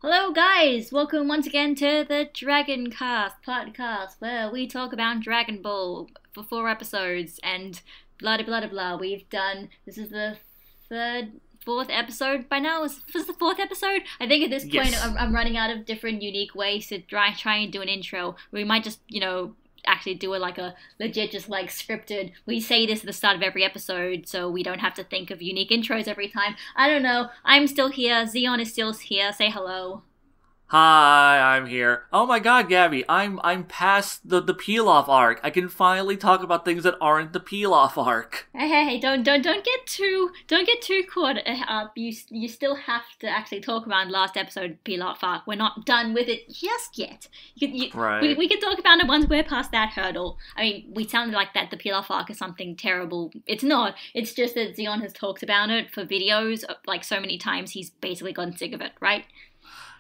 Hello, guys! Welcome once again to the Dragon Cast podcast, where we talk about Dragon Ball for 4 episodes and blah blah blah blah. This is the fourth episode by now. Is this the fourth episode? I think at this point Yes. I'm running out of different unique ways to try and do an intro. We might just, actually do it like a legit, just like scripted. We say this at the start of every episode, so we don't have to think of unique intros every time. I don't know. I'm still here. Xeon is still here. Say hello. Hi, I'm here. Oh my god, Gabby, I'm past the peel-off arc. I can finally talk about things that aren't the peel-off arc. Hey, don't get too caught up. You still have to actually talk about last episode Peel Off Arc. We're not done with it just yet. Right. We can talk about it once we're past that hurdle. I mean, we sounded like that the Peel Off Arc is something terrible. It's not. It's just that Xeon has talked about it for videos like so many times. He's basically gotten sick of it, right?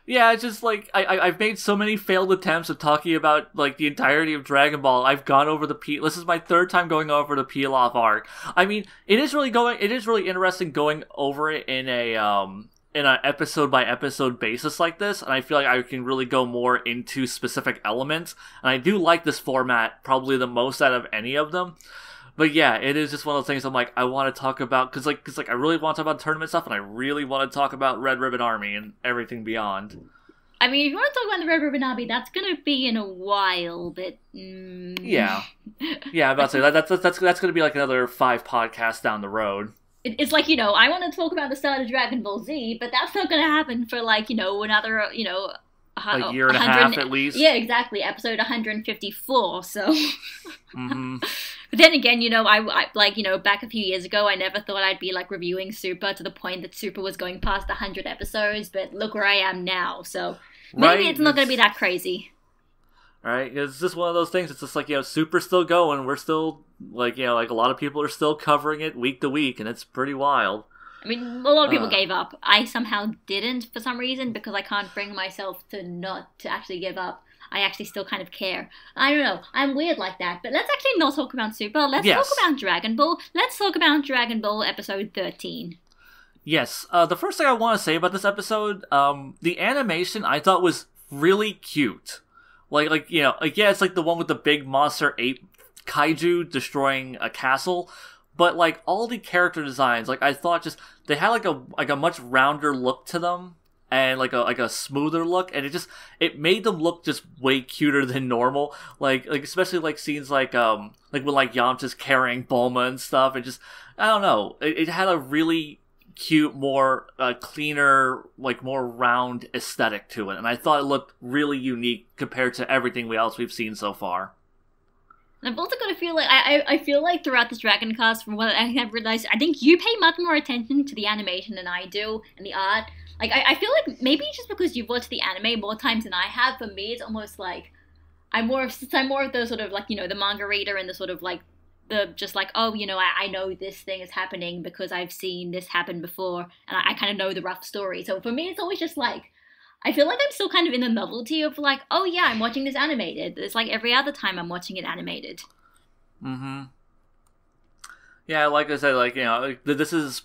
Yeah, it's just like I've made so many failed attempts of talking about like the entirety of Dragon Ball. I've gone over the peel. This is my third time going over the peel-off arc. I mean, it is really interesting going over it in an episode by episode basis like this, and I feel like I can really go more into specific elements. And I do like this format probably the most out of any of them. But yeah, it is just one of those things I'm like, I want to talk about, because I really want to talk about tournament stuff, and I really want to talk about Red Ribbon Army and everything beyond. I mean, if you want to talk about the Red Ribbon Army, that's gonna be in a while, but Yeah. Yeah, I'm about to say, that's going to be like another 5 podcasts down the road. It's like, I want to talk about the start of Dragon Ball Z, but that's not going to happen for, like, another, A year and a half at least. Yeah, exactly. Episode 154, so. Mm-hmm. But then again, back a few years ago, I never thought I'd be, like, reviewing Super to the point that Super was going past 100 episodes, but look where I am now, so maybe it's not going to be that crazy. Right? It's just one of those things. It's just like, Super's still going. We're still, like a lot of people are still covering it week to week, and it's pretty wild. I mean, a lot of people gave up. I somehow didn't for some reason because I can't bring myself to actually give up. I actually still kind of care. I don't know. I'm weird like that. But let's actually not talk about Super. Let's talk about Dragon Ball. Let's talk about Dragon Ball episode 13. Yes. The first thing I want to say about this episode, the animation I thought was really cute. Yeah, it's like the one with the big monster ape kaiju destroying a castle. But like all the character designs, like I thought they had like a much rounder look to them and like a smoother look, and it made them look just way cuter than normal. Like especially like scenes like when like Yamcha's carrying Bulma and stuff. It just, I don't know. It had a really cute, more cleaner, like more round aesthetic to it, and I thought it looked really unique compared to everything else we've seen so far. And I've also got to feel like, I feel like throughout this Dragon Cast, from what I have realized, I think you pay much more attention to the animation than I do, and the art. Like, I feel like maybe just because you've watched the anime more times than I have, for me it's almost like, I'm more of the sort of like, the manga reader and the sort of like, the just like, oh, I know this thing is happening because I've seen this happen before, and I kind of know the rough story. So for me it's always just like, I feel like I'm still kind of in the novelty of like, oh yeah, I'm watching this animated. It's like every other time I'm watching it animated. Mm-hmm. Yeah, like I said, this is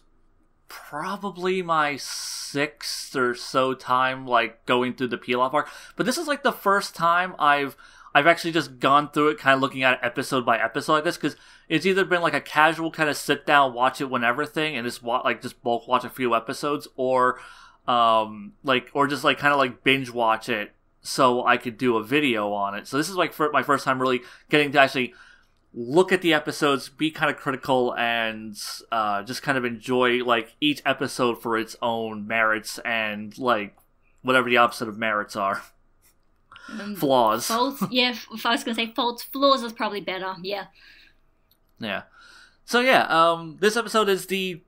probably my 6th or so time, like, going through the peel-off arc. But this is, like, the first time I've actually just gone through it, kind of looking at it episode by episode like this, because it's either been, like, a casual kind of sit-down, watch it whenever thing, and just bulk watch a few episodes, or just like kind of like binge watch it so I could do a video on it. So this is like my first time really getting to actually look at the episodes, be kind of critical, and just kind of enjoy like each episode for its own merits and like whatever the opposite of merits are. Flaws. Faults, yeah. If I was gonna say faults, flaws is probably better. Yeah. Yeah. So yeah, this episode is the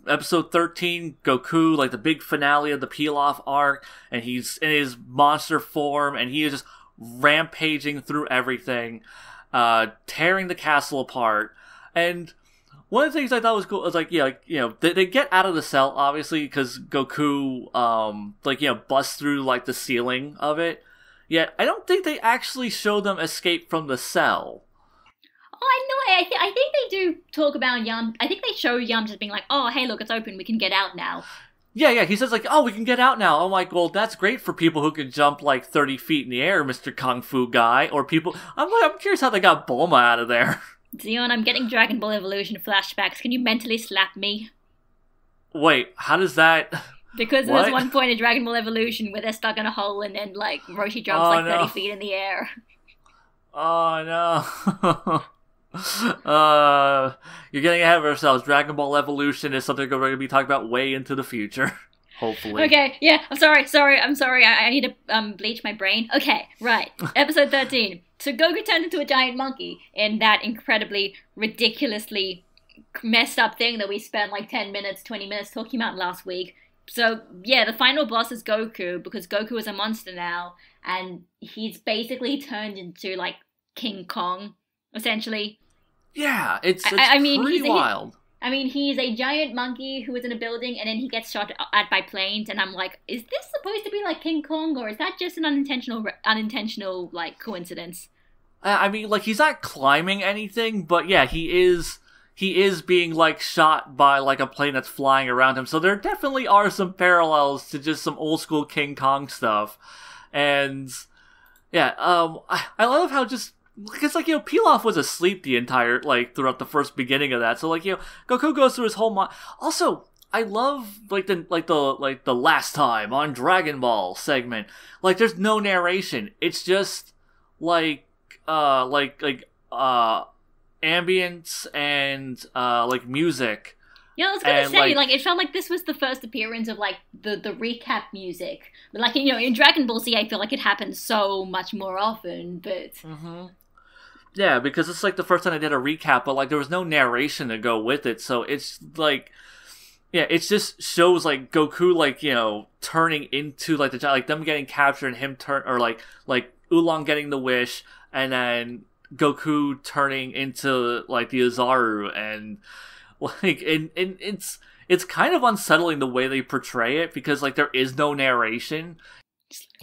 Episode 13, Goku, like the big finale of the peel-off arc, and he's in his monster form, and he is just rampaging through everything, tearing the castle apart. And one of the things I thought was cool was they get out of the cell, obviously, because Goku, busts through like the ceiling of it. Yet I don't think they actually show them escape from the cell. Oh, I know. I think they do talk about Yam. I think they show Yam just being like, "Oh, hey, look, it's open. We can get out now." Yeah, he says, like, oh, we can get out now. I'm like, well, that's great for people who can jump, like, 30 feet in the air, Mr. Kung Fu guy. Or people... I'm curious how they got Bulma out of there. Zeon, I'm getting Dragon Ball Evolution flashbacks. Can you mentally slap me? Wait, how does that... Because there's one point in Dragon Ball Evolution where they're stuck in a hole and then, like, Roshi jumps, 30 feet in the air. Oh, no. You're getting ahead of ourselves. Dragon Ball Evolution is something we're going to be talking about way into the future. Hopefully. Okay, yeah, I'm sorry. I need to bleach my brain. Okay, right. Episode 13. So Goku turns into a giant monkey in that incredibly, ridiculously messed up thing that we spent like 10 minutes, 20 minutes talking about last week. So, yeah, the final boss is Goku, because Goku is a monster now, and he's basically turned into, like, King Kong, essentially. Yeah, it's pretty wild. He's a giant monkey who is in a building, and then he gets shot at by planes, and I'm like, is this supposed to be like King Kong, or is that just an unintentional, like, coincidence? He's not climbing anything, but yeah, he is being, like, shot by, like, a plane that's flying around him. So there definitely are some parallels to just some old-school King Kong stuff. And, yeah, I love how just... Because, like, Pilaf was asleep the entire, like, throughout the first beginning of that. So, like, Goku goes through his whole mind. Also, I love, the last time on Dragon Ball segment. Like, there's no narration. It's just, ambience and music. Yeah, I was gonna say, it felt like this was the first appearance of the recap music. But in Dragon Ball Z, I feel like it happens so much more often. But yeah, because it's like the first time I did a recap, but there was no narration to go with it, so it's it just shows Goku turning into them getting captured and him Oolong getting the wish, and then Goku turning into the Ozaru, and it's kind of unsettling the way they portray it, because there is no narration.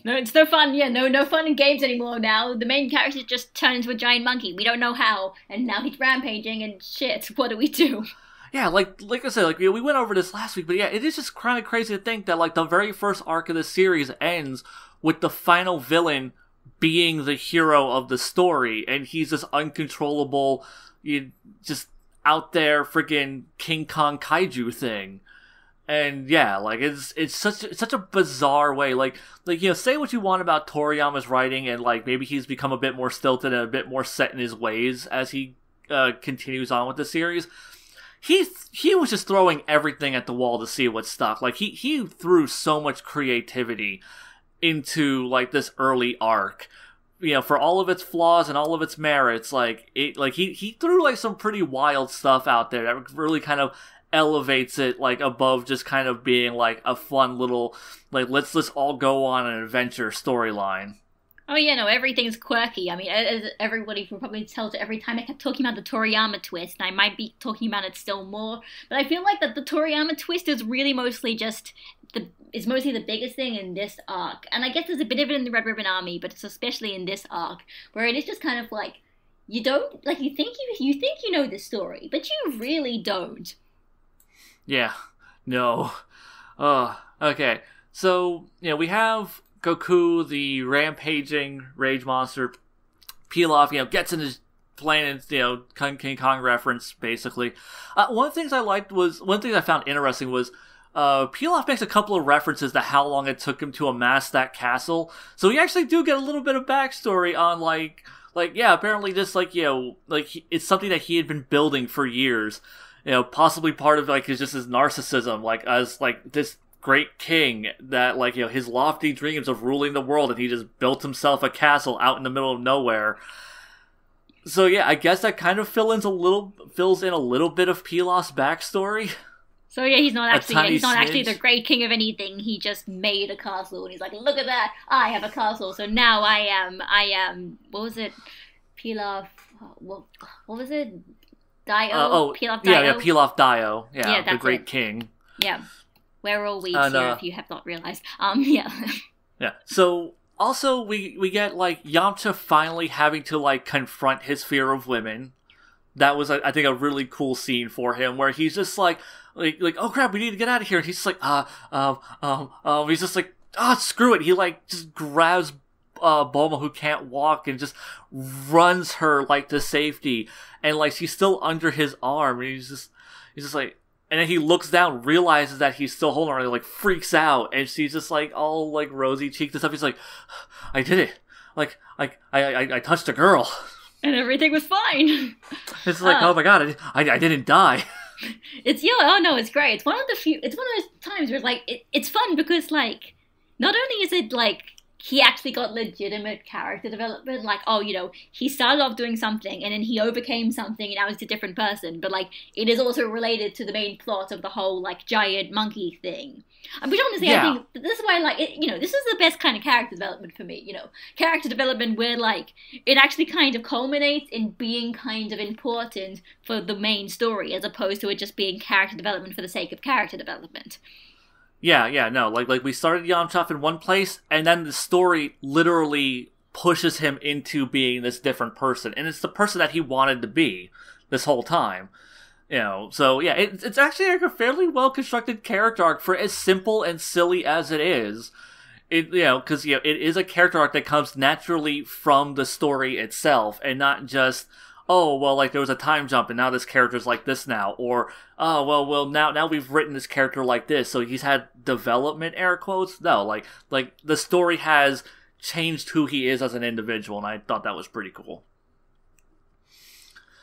No, it's no fun. Yeah, no fun in games anymore now. The main character just turned into a giant monkey. We don't know how, and now he's rampaging and shit. What do we do? Yeah, like I said, we went over this last week, but yeah, it is just kind of crazy to think that the very first arc of the series ends with the final villain being the hero of the story, and he's this uncontrollable, just out there freaking King Kong kaiju thing. And yeah, it's such a bizarre way. Say what you want about Toriyama's writing, and maybe he's become a bit more stilted and a bit more set in his ways as he continues on with the series. He was just throwing everything at the wall to see what stuck. He threw so much creativity into this early arc, for all of its flaws and all of its merits. He threw some pretty wild stuff out there that really kind of elevates it above just kind of being a fun little let's all go on an adventure storyline. Oh yeah, no, everything's quirky. As everybody can probably tell, every time I kept talking about the Toriyama twist, and I might be talking about it still more, but I feel like that the Toriyama twist is really mostly mostly the biggest thing in this arc. And I guess there's a bit of it in the Red Ribbon Army, but it's especially in this arc, where it is just kind of you don't, you think you know the story, but you really don't. Yeah. No. Okay. So, we have Goku, the rampaging rage monster. Pilaf, gets in his plane and, King Kong reference, basically. One of the things I found interesting was, Pilaf makes a couple of references to how long it took him to amass that castle. So we actually do get a little bit of backstory on, apparently just, it's something that he had been building for years. Possibly part of, his narcissism, as, this great king that, his lofty dreams of ruling the world, and he just built himself a castle out in the middle of nowhere. So yeah, I guess that kind of fills in a little bit of Pilaf's backstory. So yeah, he's not actually the great king of anything. He just made a castle, and he's like, look at that, I have a castle. So now I am, what was it? Pilaf, what was it? Dio? Pilaf Dio? Yeah, Pilaf Dio. Yeah, the great king. Yeah. We're all weeds here, if you have not realized. Yeah. Yeah. So, also, we get, Yamcha finally having to, confront his fear of women. that was, I think, a really cool scene for him, where he's just like, oh crap, we need to get out of here. And he's just like, he's just like, screw it. He like just grabs Bulma, who can't walk, and just runs her like to safety, and like she's still under his arm, and he's just like, and then he looks down, realizes that he's still holding her, and like freaks out, and she's just like all like rosy cheeked and stuff. He's like, I did it, like I touched a girl, and everything was fine. It's like, oh my god, I didn't die. It's no, it's great. It's one of those times where like it's fun because like not only is it like he actually got legitimate character development, like, oh, you know, he started off doing something and then he overcame something and now he's a different person, but like it is also related to the main plot of the whole like giant monkey thing. Which honestly, I think this is why, like, this is the best kind of character development for me. Character development where like it actually kind of culminates in being kind of important for the main story, as opposed to it just being character development for the sake of character development. Yeah, no, like we started Yamcha in one place, and then the story literally pushes him into being this different person, and it's the person that he wanted to be this whole time. So yeah, it's actually like a fairly well constructed character arc for as simple and silly as it is. Because it is a character arc that comes naturally from the story itself, and not just, oh, well, like, there was a time jump, and now this character's like this now, or, oh, well, now we've written this character like this, so he's had development, air quotes. No, like, the story has changed who he is as an individual, and I thought that was pretty cool.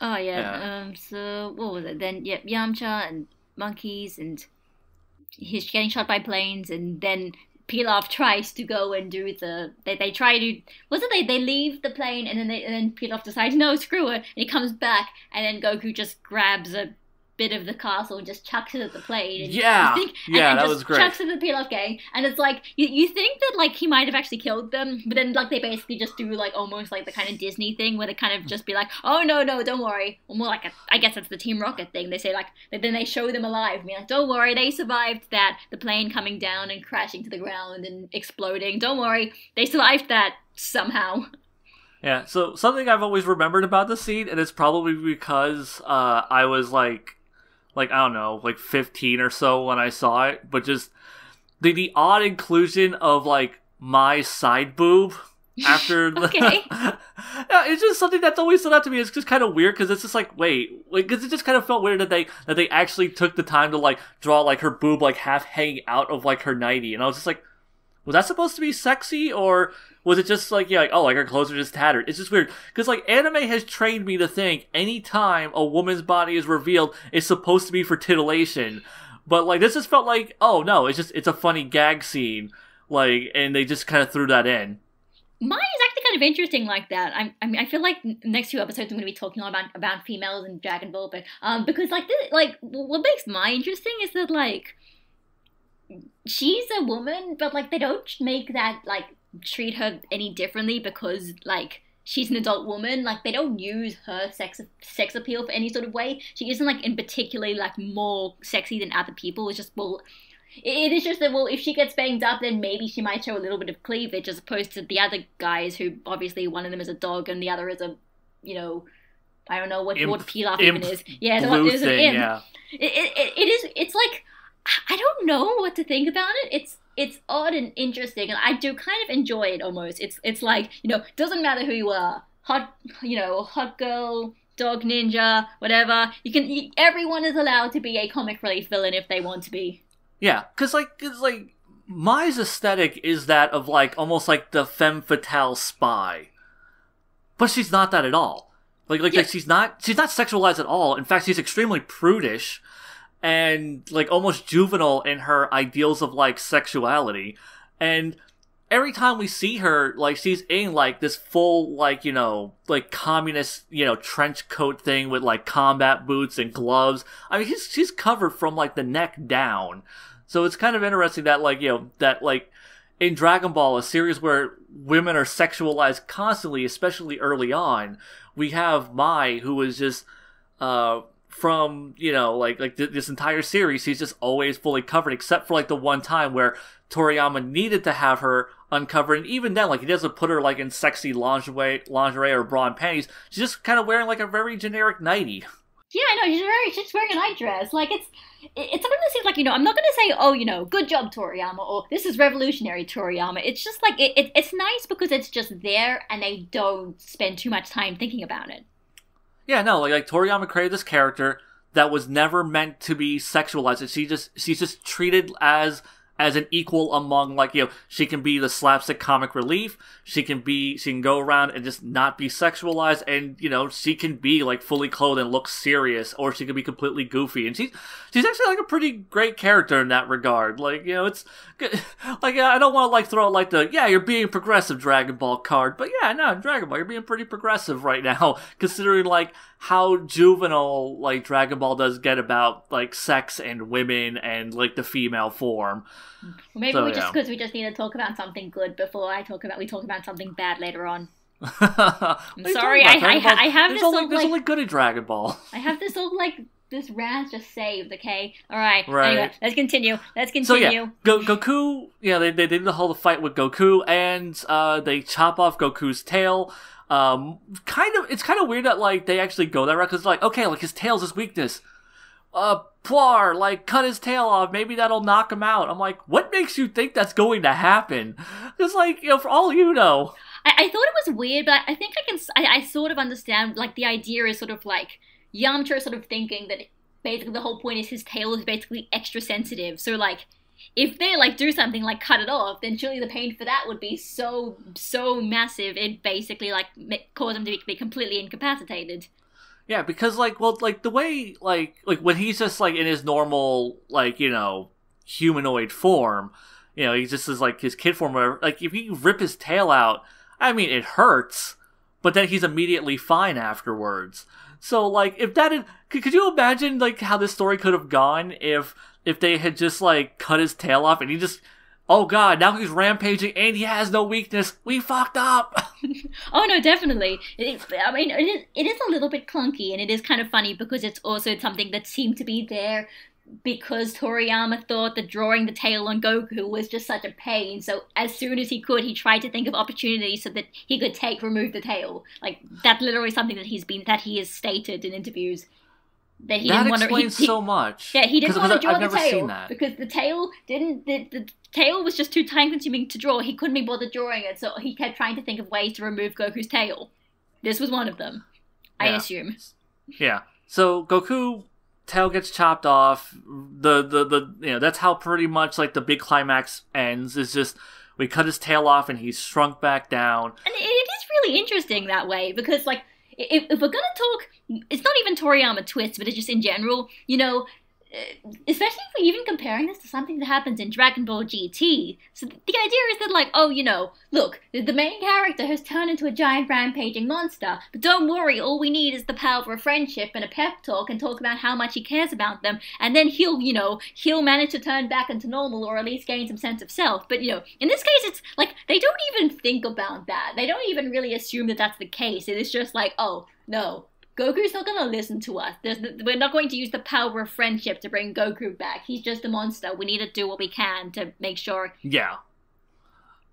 Oh, yeah. So, what was it? Then, Yamcha and monkeys, and he's getting shot by planes, and then Pilaf tries to go and do they try to, they leave the plane, and then Pilaf decides, no, screw it, and he comes back, and then Goku just grabs a bit of the castle and just chucks it at the plane. And that was great. Chucks it at the Pilaf gang, and it's like, you think that like he might have actually killed them, but then like they basically just do like almost like the kind of Disney thing where they kind of just be like, oh no, don't worry, or more like I guess it's the Team Rocket thing. They say like, then they show them alive, like, don't worry, they survived that, the plane coming down and crashing to the ground and exploding. Don't worry, they survived that somehow. Yeah, so something I've always remembered about the scene, and it's probably because I was like I don't know, like 15 or so when I saw it, but just the odd inclusion of like my side boob after the Okay. Yeah, it's just something that's always stood out to me. It's just kind of weird because it's just like, wait, because it just kind of felt weird that they actually took the time to like draw like her boob like half hanging out of like her nightie, and I was just like, was that supposed to be sexy, or was it just like, like, oh, like her clothes are just tattered? It's just weird, because like anime has trained me to think anytime a woman's body is revealed, it's supposed to be for titillation, but like this just felt like, oh no, it's a funny gag scene, like, and they just kind of threw that in. Mine is actually kind of interesting like that. I feel like next few episodes I'm going to be talking all about females and Dragon Ball, but because like this, like what makes mine interesting is that like she's a woman, but like they don't make that like treat her any differently because like she's an adult woman. Like they don't use her sex appeal for any sort of way. She isn't like in particularly like more sexy than other people. It's just, well, it is just that, well, if she gets banged up, then maybe she might show a little bit of cleavage, as opposed to the other guys who obviously one of them is a dog and the other is a, I don't know what Pilaf even is. Yeah, the one is an imp. Yeah. It's like, I don't know what to think about it. It's odd and interesting, and I do kind of enjoy it almost. It's like, doesn't matter who you are, hot girl, dog ninja, whatever. Everyone is allowed to be a comic relief villain if they want to be. Yeah, because Mai's aesthetic is that of like almost like the femme fatale spy, but she's not that at all. Like she's not sexualized at all. In fact, she's extremely prudish and like almost juvenile in her ideals of like sexuality. And every time we see her, like she's in like this full like like communist trench coat thing with like combat boots and gloves. I mean, she's covered from like the neck down. So it's kind of interesting that like that like in Dragon Ball, a series where women are sexualized constantly, especially early on, we have Mai, who is just from this entire series, he's just always fully covered, except for like the one time where Toriyama needed to have her uncovered, and even then, like, he doesn't put her, like, in sexy lingerie or bra and panties. She's just kind of wearing, like, a very generic nightie. Yeah, I know, she's wearing a nightdress. Like, it's something that seems like, I'm not gonna say, oh, good job, Toriyama, or this is revolutionary, Toriyama. It's just like, it's nice because it's just there, and they don't spend too much time thinking about it. Yeah, no, like Toriyama created this character that was never meant to be sexualized. She's just treated as an equal among, like, she can be the slapstick comic relief. She can go around and just not be sexualized, and, she can be, like, fully clothed and look serious, or she can be completely goofy. And she's actually, like, a pretty great character in that regard. Like, it's good. Like, I don't want to, like, throw out, like, you're being progressive Dragon Ball card, but yeah, no, Dragon Ball, you're being pretty progressive right now, considering, like, how juvenile, like, Dragon Ball does get about, like, sex and women and, like, the female form. Well, maybe we just need to talk about something good before we talk about something bad later on. I'm sorry, I have this only good at Dragon Ball. I have this all, like, this rant just saved, okay? Alright, anyway, let's continue. So yeah, Goku, they did the whole fight with Goku, and they chop off Goku's tail. It's kind of weird that, like, they actually go that route, because, like, okay, like, his tail's his weakness. Puar, like, cut his tail off, maybe that'll knock him out. I'm like, what makes you think that's going to happen? It's like, for all you know. I thought it was weird, but I think I sort of understand, like, the idea is sort of, like, Yamcha sort of thinking that basically the whole point is his tail is basically extra sensitive, so, like, if they, like, do something like cut it off, then surely the pain for that would be so massive, it basically, like, cause him to be completely incapacitated. Yeah, because, like, the way, like, when he's just, like, in his normal, like, humanoid form, he just is, like, his kid form, or whatever, like, if you rip his tail out, I mean, it hurts, but then he's immediately fine afterwards. So, like, if that had, could you imagine, like, how this story could have gone if they had just, like, cut his tail off and he just, oh god, now he's rampaging and he has no weakness. We fucked up. Oh no, definitely. It is a little bit clunky, and it is kind of funny because it's also something that seemed to be there because Toriyama thought that drawing the tail on Goku was just such a pain. So as soon as he could, he tried to think of opportunities so that he could remove the tail. Like, that's literally something that he has stated in interviews. That he didn't want to. That explains so much. Yeah, he didn't want to draw the tail because the tail didn't. The tail was just too time consuming to draw. He couldn't be bothered drawing it, so he kept trying to think of ways to remove Goku's tail. This was one of them, I assume. Yeah. So Goku tail gets chopped off. That's how pretty much, like, the big climax ends. Is just we cut his tail off and he's shrunk back down. And it is really interesting that way because, like, if we're gonna talk, it's not even Toriyama twists, but it's just in general, especially if we're even comparing this to something that happens in Dragon Ball GT. So the idea is that, like, look, the main character has turned into a giant rampaging monster, but don't worry, all we need is the power of friendship and a pep talk and talk about how much he cares about them, and then he'll manage to turn back into normal, or at least gain some sense of self. But, in this case, it's like, they don't even think about that. They don't even really assume that that's the case. It is just like, oh, no, Goku's not going to listen to us. We're not going to use the power of friendship to bring Goku back. He's just a monster. We need to do what we can to make sure. Yeah.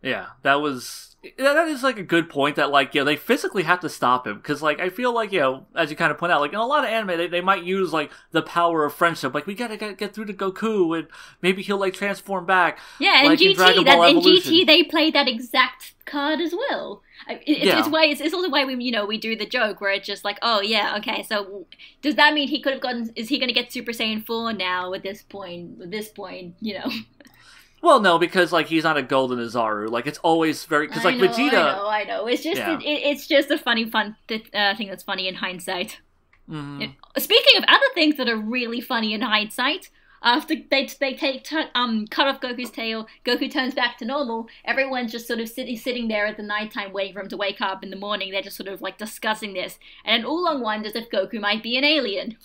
Yeah, that is, like, a good point that, like, they physically have to stop him. Because, like, I feel like, as you kind of point out, like, in a lot of anime, they might use, like, the power of friendship. Like, we gotta get through to Goku, and maybe he'll, like, transform back. Yeah, and like in GT, they play that exact card as well. It's also why we do the joke where it's just like, oh yeah, okay, so does that mean he could have gotten, is he going to get Super Saiyan 4 now at this point, Well, no, because, like, he's not a golden Azaru. Like, it's always very, because, like, Vegeta. I know. It's just, it's just a funny, fun thing that's funny in hindsight. Mm-hmm. Speaking of other things that are really funny in hindsight, after they cut off Goku's tail, Goku turns back to normal. Everyone's just sort of sitting there at the nighttime waiting for him to wake up in the morning. They're just sort of, like, discussing this. And Oolong wonders if Goku might be an alien.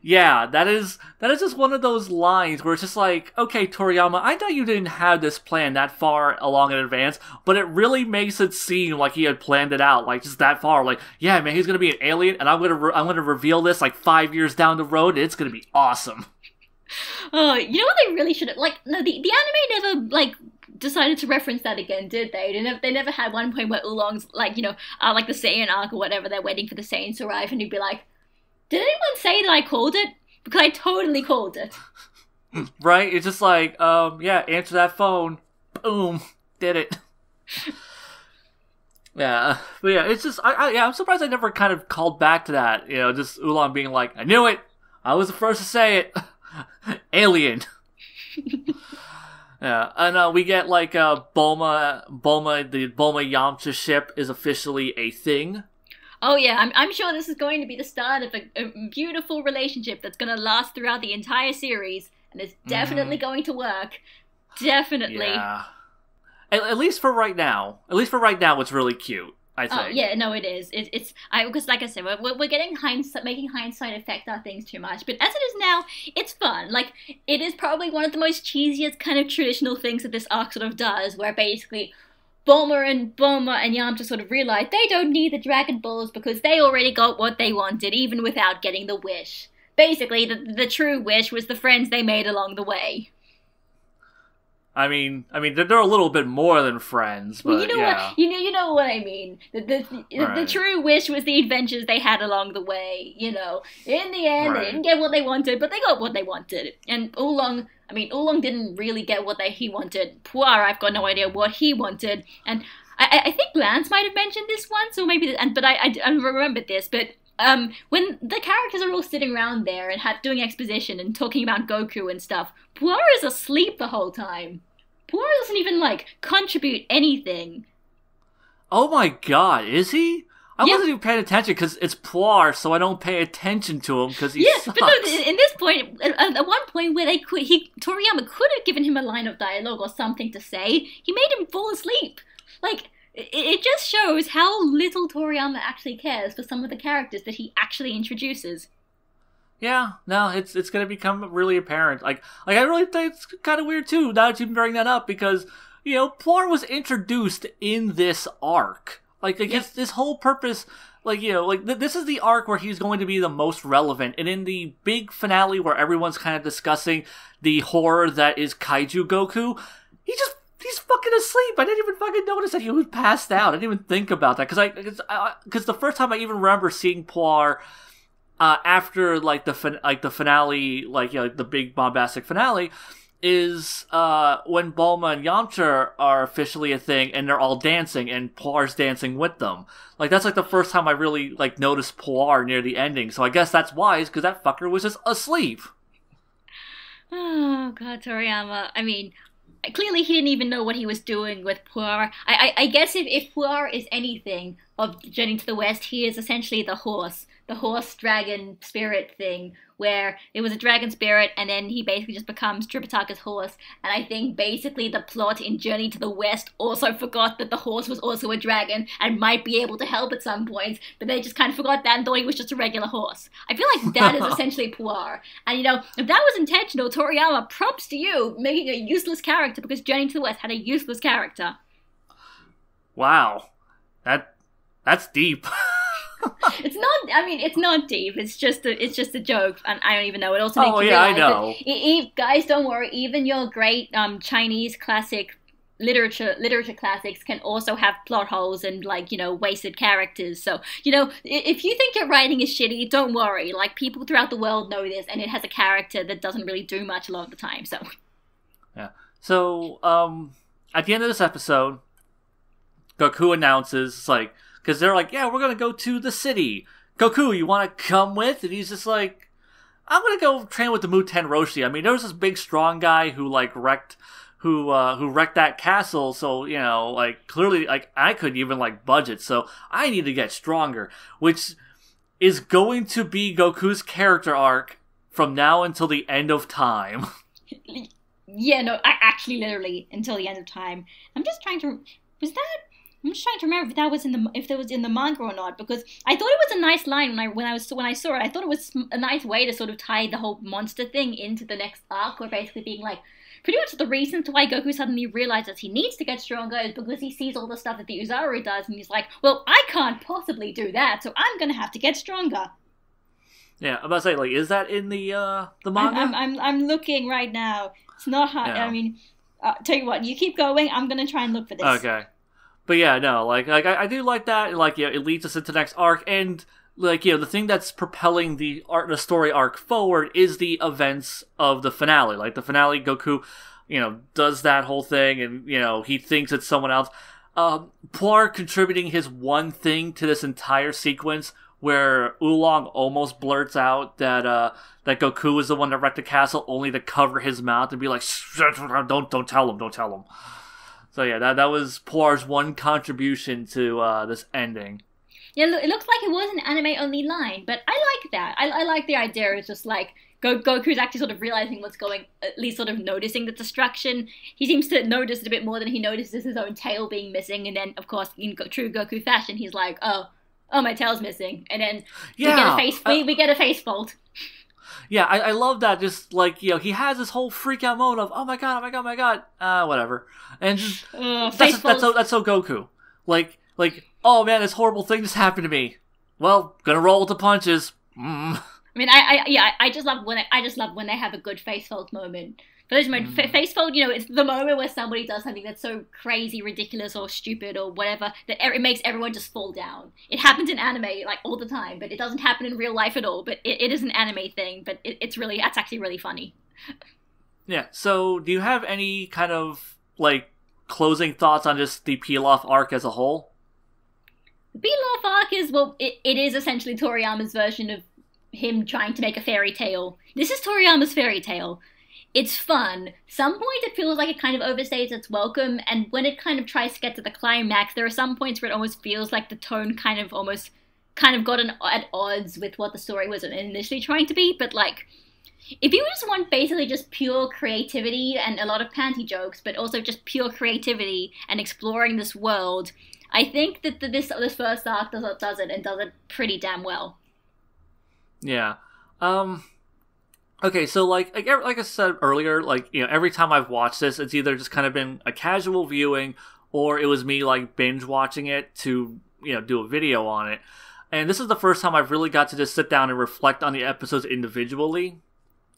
Yeah, that is just one of those lines where it's just like, okay, Toriyama, I know you didn't have this plan that far along in advance, but it really makes it seem like he had planned it out, like, just that far. Like, yeah, man, he's gonna be an alien, and I'm gonna reveal this, like, 5 years down the road, and it's gonna be awesome. Oh, you know what they really should have, like, no, the anime never, like, decided to reference that again, did they? They never had one point where Oolong's like, like the Saiyan arc or whatever, they're waiting for the Saiyans to arrive, and he'd be like, did anyone say that I called it? Because I totally called it. Right? It's just like, yeah, answer that phone. Boom. Did it. Yeah, but yeah, it's just, I'm surprised I never kind of called back to that, just Oolong being like, I knew it! I was the first to say it! Alien! Yeah, and we get, like, the Bulma Yamcha ship is officially a thing. Oh yeah, I'm sure this is going to be the start of a beautiful relationship that's going to last throughout the entire series, and it's definitely going to work. Definitely. Yeah. At least for right now. At least for right now, it's really cute, I think. Oh, yeah, no, it is. Because like I said, we're getting making hindsight affect our things too much. But as it is now, it's fun. Like, it is probably one of the most cheesiest kind of traditional things that this arc sort of does, where basically Bulma and Yamcha sort of realize they don't need the Dragon Balls because they already got what they wanted, even without getting the wish. Basically, the true wish was the friends they made along the way. I mean, they're a little bit more than friends, but well, yeah. You know what I mean. The true wish was the adventures they had along the way. In the end, they didn't get what they wanted, but they got what they wanted. And Oolong didn't really get what he wanted. Puar, I've got no idea what he wanted. And I think Lance might have mentioned this once, or maybe, but I remembered this, but. When the characters are all sitting around there and doing exposition and talking about Goku and stuff, Puar is asleep the whole time. Puar doesn't even, contribute anything. Oh my god, is he? I wasn't even paying attention because it's Puar, so I don't pay attention to him because he sucks. But no, in this point, at one point where Toriyama could have given him a line of dialogue or something to say, he made him fall asleep. It just shows how little Toriyama actually cares for some of the characters that he actually introduces. Yeah, no, it's going to become really apparent. I really think it's kind of weird too, now that you bring that up, because, Puar was introduced in this arc. This whole purpose, this is the arc where he's going to be the most relevant, and in the big finale where everyone's kind of discussing the horror that is Kaiju Goku, he's fucking asleep. I didn't even fucking notice that he was passed out. I didn't even think about that because the first time I even remember seeing Puar after the finale, the big bombastic finale, is when Bulma and Yamcha are officially a thing and they're all dancing and Puar's dancing with them. That's the first time I really noticed Puar near the ending. So I guess that's wise because that fucker was just asleep. Oh god, Toriyama. I mean. Clearly, he didn't even know what he was doing with Puar. I guess if Puar is anything of Journey to the West, he is essentially the horse dragon spirit thing, where it was a dragon spirit, and then he basically just becomes Tripitaka's horse. And I think basically the plot in Journey to the West also forgot that the horse was also a dragon and might be able to help at some points, but they just kind of forgot that and thought he was just a regular horse. I feel like that is essentially Puar. And if that was intentional, Toriyama, props to you, making a useless character, because Journey to the West had a useless character. Wow. That's deep. It's not deep. It's just a joke, and I don't even know. It also makes you realize I know. Guys, don't worry. Even your great Chinese classic literature classics can also have plot holes and wasted characters. So if you think your writing is shitty, don't worry. People throughout the world know this, and it has a character that doesn't really do much a lot of the time. So yeah. So at the end of this episode, Goku announces because they're yeah, we're going to go to the city. Goku, you want to come with? And he's just I'm going to go train with the Muten Roshi. I mean, there was this big, strong guy who, wrecked that castle. So, clearly, I couldn't even, budget. So I need to get stronger. Which is going to be Goku's character arc from now until the end of time. Yeah, no, actually, literally, until the end of time. I'm just trying to remember if that was in the manga or not, because I thought it was a nice line when I saw it. I thought it was a nice way to sort of tie the whole monster thing into the next arc, where basically being pretty much the reason why Goku suddenly realizes he needs to get stronger is because he sees all the stuff that the Uzaru does, and he's like, well, I can't possibly do that, so I'm gonna have to get stronger. Yeah, I'm about to say, is that in the manga? I'm looking right now. It's not hard. Yeah. I mean, Tell you what, you keep going. I'm gonna try and look for this. Okay. But yeah, no, I do like that. Like, yeah, it leads us into the next arc, and like, the thing that's propelling the story arc forward is the events of the finale. Like the finale, Goku, does that whole thing, and he thinks it's someone else. Poir contributing his one thing to this entire sequence, where Oolong almost blurts out that Goku is the one that wrecked the castle, only to cover his mouth and be like, "Don't tell him." So yeah, that was Poir's one contribution to this ending. Yeah, it looks like it was an anime-only line, but I like that. I like the idea. It's just like Goku's actually sort of realizing what's going, at least sort of noticing the destruction. He seems to notice it a bit more than he notices his own tail being missing, and then, of course, in true Goku fashion, he's like, oh, my tail's missing, and then we get a face fault. Yeah, I love that. Just like, he has this whole freak out mode of, oh my god, whatever, and just that's so Goku. Like, oh man, this horrible thing just happened to me. Well, gonna roll with the punches. I mean, I just love when they have a good face fold moment. For those moments, face fold, it's the moment where somebody does something that's so crazy, ridiculous, or stupid, or whatever, that it makes everyone just fall down. It happens in anime, like, all the time, but it doesn't happen in real life at all. But it is an anime thing, but that's actually really funny. Yeah, so do you have any kind of, like, closing thoughts on just the Pilaf arc as a whole? The Pilaf arc is, well, it is essentially Toriyama's version of him trying to make a fairy tale. This is Toriyama's fairy tale. It's fun. Some point it feels like it kind of overstays its welcome, and when it kind of tries to get to the climax, there are some points where it almost feels like the tone kind of got at odds with what the story was initially trying to be. But like, if you just want basically just pure creativity and a lot of panty jokes, but also just pure creativity and exploring this world, I think that this first arc does it, and does it pretty damn well. Yeah. Okay, so like I said earlier, like, every time I've watched this, it's either just kind of been a casual viewing, or it was me like binge watching it to, do a video on it. And this is the first time I've really got to just sit down and reflect on the episodes individually.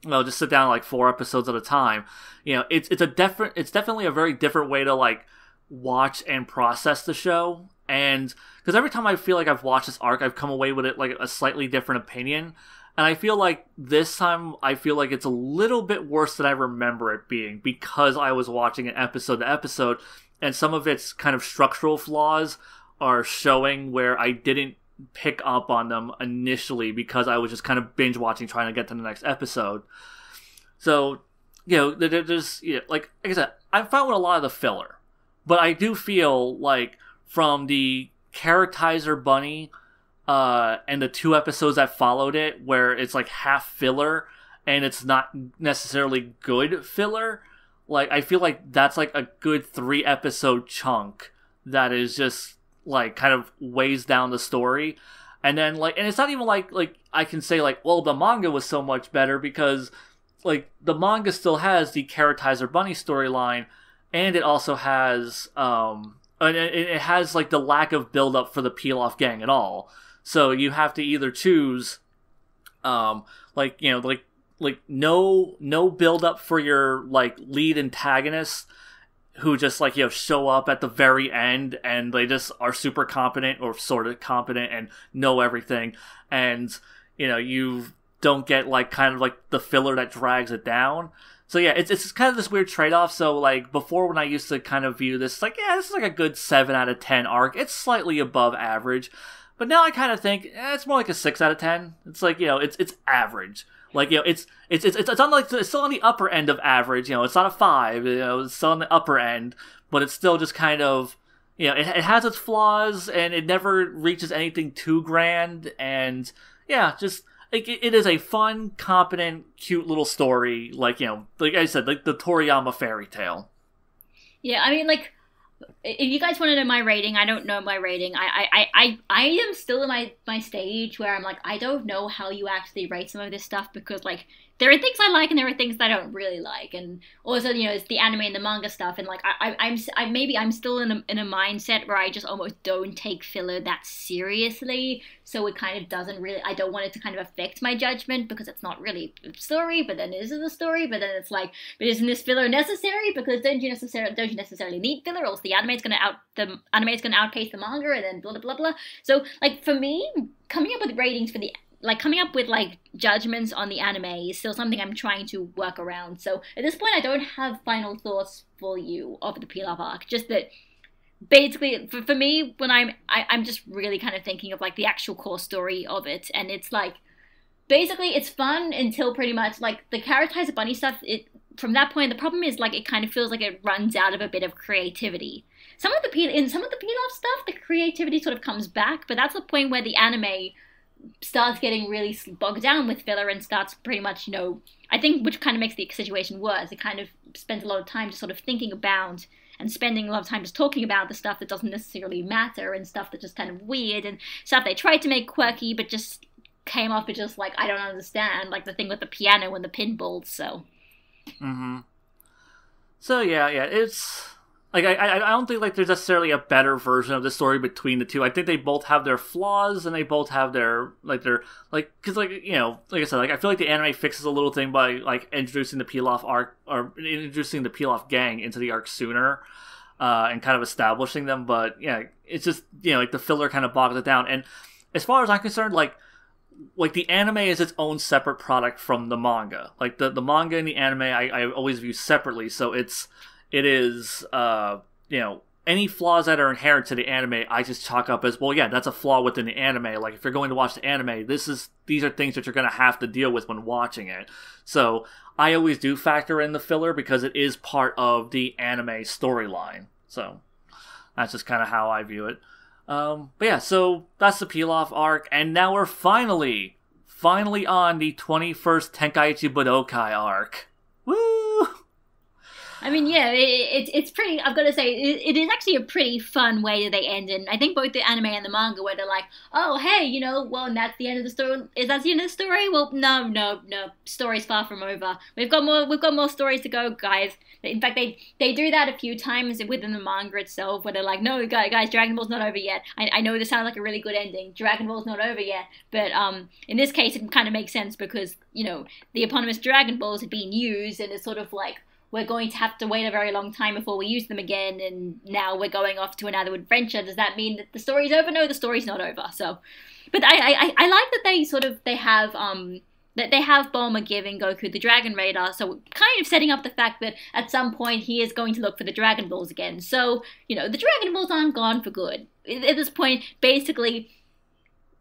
Just sit down like 4 episodes at a time. It's definitely a very different way to like watch and process the show. And because every time I feel like I've watched this arc, I've come away with it like a slightly different opinion. And I feel like this time, it's a little bit worse than I remember it being, because I was watching it episode to episode, and some of its kind of structural flaws are showing where I didn't pick up on them initially, because I was just kind of binge watching, trying to get to the next episode. So, there's, like I said, I'm fine with a lot of the filler, but I do feel like from the Charactizer Bunny, and the 2 episodes that followed it, where it's like half filler and it's not necessarily good filler, like I feel like that's like a good 3 episode chunk that is just like kind of weighs down the story. And then like, and it's not even like I can say like, well, the manga was so much better, because like the manga still has the Charactizer Bunny storyline, and it also has and it has like the lack of build up for the Pilaf gang at all. So you have to either choose, no build up for your like lead antagonists, who just like show up at the very end and they just are super competent or sort of competent and know everything, and you don't get like kind of like the filler that drags it down. So yeah, it's kind of this weird trade-off. So like before, when I used to kind of view this like, yeah, this is like a good 7 out of 10 arc. It's slightly above average. But now I kind of think it's more like a 6 out of 10. It's like, it's average. Like, it's on like, it's still on the upper end of average. It's not a 5. It's still on the upper end, but it's still just kind of, it has its flaws, and it never reaches anything too grand. And yeah, just it is a fun, competent, cute little story. Like, like I said, like the Toriyama fairy tale. Yeah, I mean, like, if you guys want to know my rating, I don't know my rating. I am still in my stage where I'm like, I don't know how you actually rate some of this stuff, because like there are things I like and there are things that I don't really like, and also it's the anime and the manga stuff, and like I'm still in a mindset where I just almost don't take filler that seriously, so it kind of doesn't really, I don't want it to kind of affect my judgment, because it's not really a story, but then it is a story, but then it's like, but isn't this filler necessary? Because don't you necessarily need filler, or else the anime is gonna outpace the manga, and then blah blah blah blah. So like for me, coming up with ratings for the coming up with like judgments on the anime is still something I'm trying to work around. So at this point, I don't have final thoughts for you of the Pilaf arc. Just that basically, for me, when I'm just really kind of thinking of like the actual core story of it, and it's like basically it's fun until pretty much like the Characterizer Bunny stuff. From that point, the problem is like it kind of feels like it runs out of a bit of creativity. In some of the Pilaf stuff, the creativity sort of comes back, but that's the point where the anime starts getting really bogged down with filler and starts pretty much, I think, which kind of makes the situation worse. It kind of spends a lot of time just sort of thinking about and spending a lot of time just talking about the stuff that doesn't necessarily matter, and stuff that's just kind of weird, and stuff they tried to make quirky but just came off as just like, I don't understand, like the thing with the piano and the pinballs, so. Mm-hmm. So yeah, it's... Like, I don't think, like, there's necessarily a better version of the story between the two. I think they both have their flaws, and they both have their, because, like, like I said, like, I feel like the anime fixes a little thing by, like, introducing the Pilaf arc, or introducing the Pilaf gang into the arc sooner, and kind of establishing them, but, yeah, it's just, like, the filler kind of bogs it down. And as far as I'm concerned, like the anime is its own separate product from the manga. Like, the manga and the anime, I always view separately, so it is, any flaws that are inherent to the anime, I just chalk up as, well, yeah, that's a flaw within the anime. Like, if you're going to watch the anime, these are things that you're going to have to deal with when watching it. So, I always do factor in the filler because it is part of the anime storyline. So, that's just kind of how I view it. But yeah, so that's the Pilaf arc, and now we're finally on the 21st Tenkaichi Budokai arc. Woo! I mean, yeah, it's pretty, I've got to say, it is actually a pretty fun way that they end in. I think both the anime and the manga, where they're like, oh, hey, well, and that's the end of the story. Is that the end of the story? Well, no. Story's far from over. We've got more stories to go, guys. In fact, they do that a few times within the manga itself, where they're like, no, guys, Dragon Ball's not over yet. I know this sounds like a really good ending. Dragon Ball's not over yet. But in this case, it kind of makes sense because, the eponymous Dragon Balls had been used, and it's sort of like, we're going to have to wait a very long time before we use them again, and now we're going off to another adventure. Does that mean that the story's over? No, the story's not over. So, but I like that they have Bulma giving Goku the Dragon Radar, so kind of setting up the fact that at some point he is going to look for the Dragon Balls again. So, the Dragon Balls aren't gone for good. At this point, basically,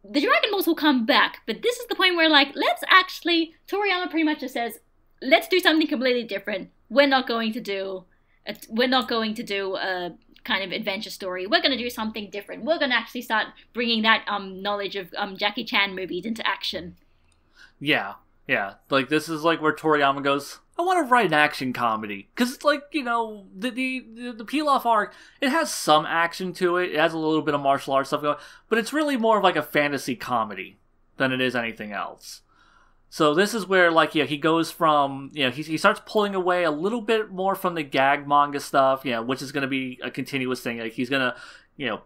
the Dragon Balls will come back, but this is the point where, like, Toriyama pretty much just says, let's do something completely different. We're not going to do a kind of adventure story. We're going to do something different. We're going to actually start bringing that knowledge of Jackie Chan movies into action. Yeah. Like, this is like where Toriyama goes, I want to write an action comedy. Because, like, the Pilaf arc, it has some action to it. It has a little bit of martial arts stuff going on. But it's really more of like a fantasy comedy than it is anything else. So this is where, like, he goes from, he starts pulling away a little bit more from the gag manga stuff, which is going to be a continuous thing. Like, he's going to,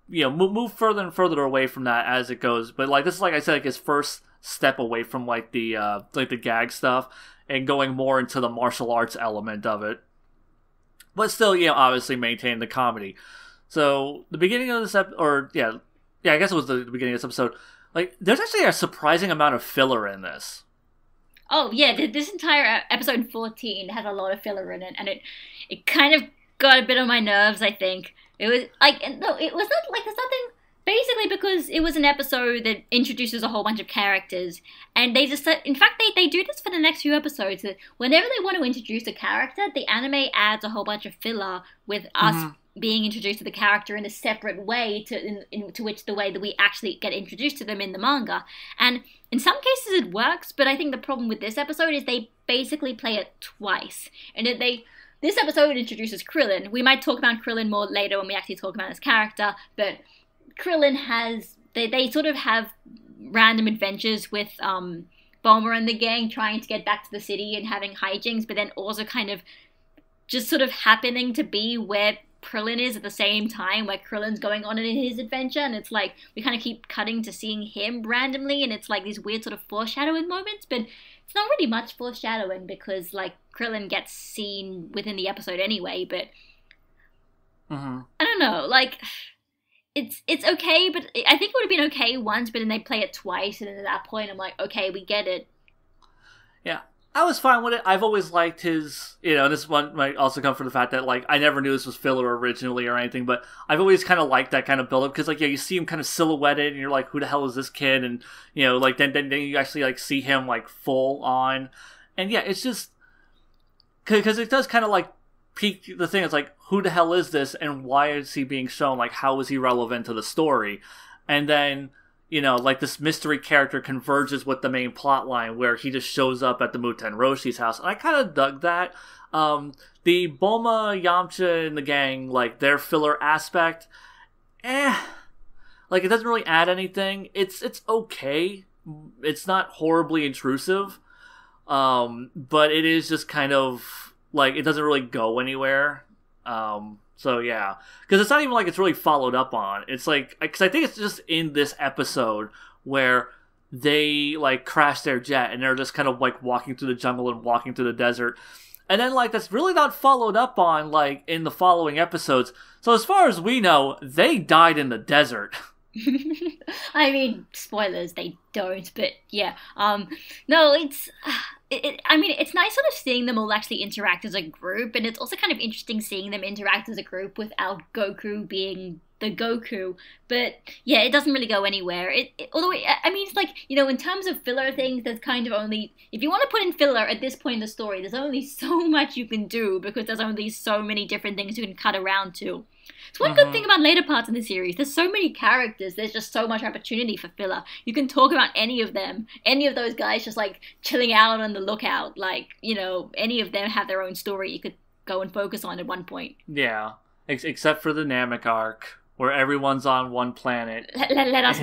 move further and further away from that as it goes. But, like, this is, like I said, like, his first step away from, like, the gag stuff and going more into the martial arts element of it. But still, obviously maintain the comedy. So, the beginning of this I guess it was the beginning of this episode. Like, there's actually a surprising amount of filler in this. Oh, yeah, this entire episode 14 has a lot of filler in it, and it kind of got a bit on my nerves, I think. It was, like, no, it was not, like, there's nothing, basically because it was an episode that introduces a whole bunch of characters, and they just, in fact, they do this for the next few episodes, that whenever they want to introduce a character, the anime adds a whole bunch of filler with us being introduced to the character in a separate way to which the way that we actually get introduced to them in the manga. And in some cases it works, but I think the problem with this episode is they basically play it twice. And they this episode introduces Krillin. We might talk about Krillin more later when we actually talk about his character, but Krillin has they sort of have random adventures with Bulma and the gang trying to get back to the city and having hijinks, but then also kind of just sort of happening to be where Krillin is at the same time, where Krillin's going on in his adventure, and it's like we kind of keep cutting to seeing him randomly, and it's like these weird sort of foreshadowing moments, but it's not really much foreshadowing because like Krillin gets seen within the episode anyway, but I don't know, like it's okay, but I think it would have been okay once, but then they play it twice, and then at that point I'm like, okay, we get it. Yeah. I was fine with it. I've always liked his, this one might also come from the fact that, like, I never knew this was filler originally or anything, but I've always kind of liked that kind of build-up, because, like, you see him kind of silhouetted, and you're like, who the hell is this kid? And, like, then you actually, like, see him, like, full on. And, yeah, it's just, because it does kind of, like, peak the thing. It's like, who the hell is this, and why is he being shown? Like, how is he relevant to the story? And then, like this mystery character converges with the main plot line where he just shows up at the Muten Roshi's house. And I kind of dug that. The Bulma, Yamcha, and the gang, like their filler aspect, like it doesn't really add anything. It's okay. It's not horribly intrusive. But it is just kind of like, it doesn't really go anywhere. So yeah, because it's not even like it's really followed up on. It's like, because I think it's just in this episode where they like crash their jet and they're just kind of like walking through the jungle and walking through the desert. And then like that's really not followed up on like in the following episodes. So as far as we know, they died in the desert. I mean, spoilers, they don't, but yeah. No, it's... I mean, it's nice sort of seeing them all actually interact as a group, and it's also kind of interesting seeing them interact as a group without Goku being the Goku. But yeah, it doesn't really go anywhere. Although, I mean, it's like, in terms of filler things, there's kind of only... If you want to put in filler at this point in the story, there's only so much you can do, because there's only so many different things you can cut around to. It's one good thing about later parts in the series. There's so many characters. There's just so much opportunity for filler. You can talk about any of them. Any of those guys just, like, chilling out on the lookout. Like, any of them have their own story you could go and focus on at one point. Yeah. Except for the Namek arc, where everyone's on one planet. Let us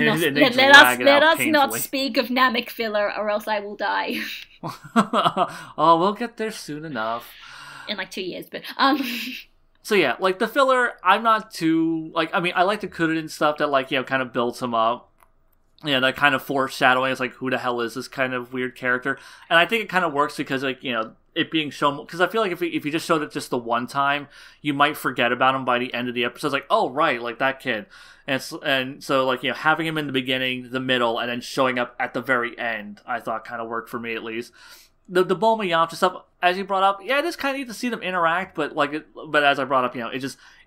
not speak of Namek filler, or else I will die. Oh, we'll get there soon enough. In, like, 2 years, but, So yeah, like the filler, I'm not too, like, I mean, I like the Kuririn stuff that, like, kind of builds him up. That kind of foreshadowing is like, who the hell is this kind of weird character? And I think it kind of works because, like, it being shown, because I feel like if you just showed it just the one time, you might forget about him by the end of the episode. It's like, oh, right, like that kid. And so, like, having him in the beginning, the middle, and then showing up at the very end, I thought kind of worked for me at least. The Bulma Yamcha stuff, as you brought up, yeah, I just kind of need to see them interact, but as I brought up,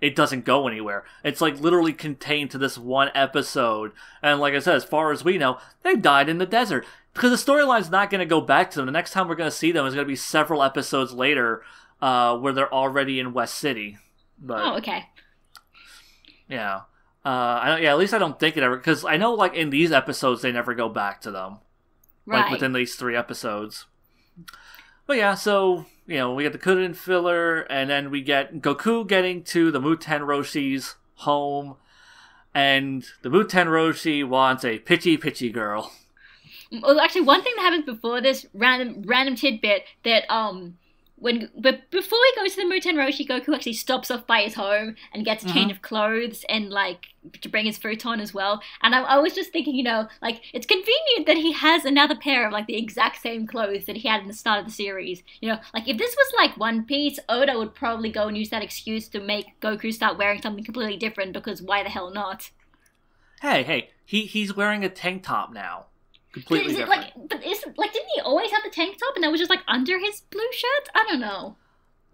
it doesn't go anywhere. It's like literally contained to this one episode, and like I said, as far as we know, they died in the desert because the storyline's not going to go back to them. The next time we're going to see them is going to be several episodes later, where they're already in West City. But, oh, okay. Yeah, at least I don't think it ever, because I know like in these episodes they never go back to them, right? Like within these 3 episodes. But yeah, so, we get the Kuririn filler, and then we get Goku getting to the Muten Roshi's home, and the Muten Roshi wants a pitchy girl. Well, actually, one thing that happens before this, random tidbit, that, but before he goes to the Muten Roshi, Goku actually stops off by his home and gets a change of clothes and, like, to bring his futon as well. And I was just thinking, like, it's convenient that he has another pair of, like, the exact same clothes that he had in the start of the series. Like, if this was, like, One Piece, Oda would probably go and use that excuse to make Goku start wearing something completely different, because why the hell not? Hey, he's wearing a tank top now. Completely different. Didn't he always have the tank top and that was just like under his blue shirt? I don't know.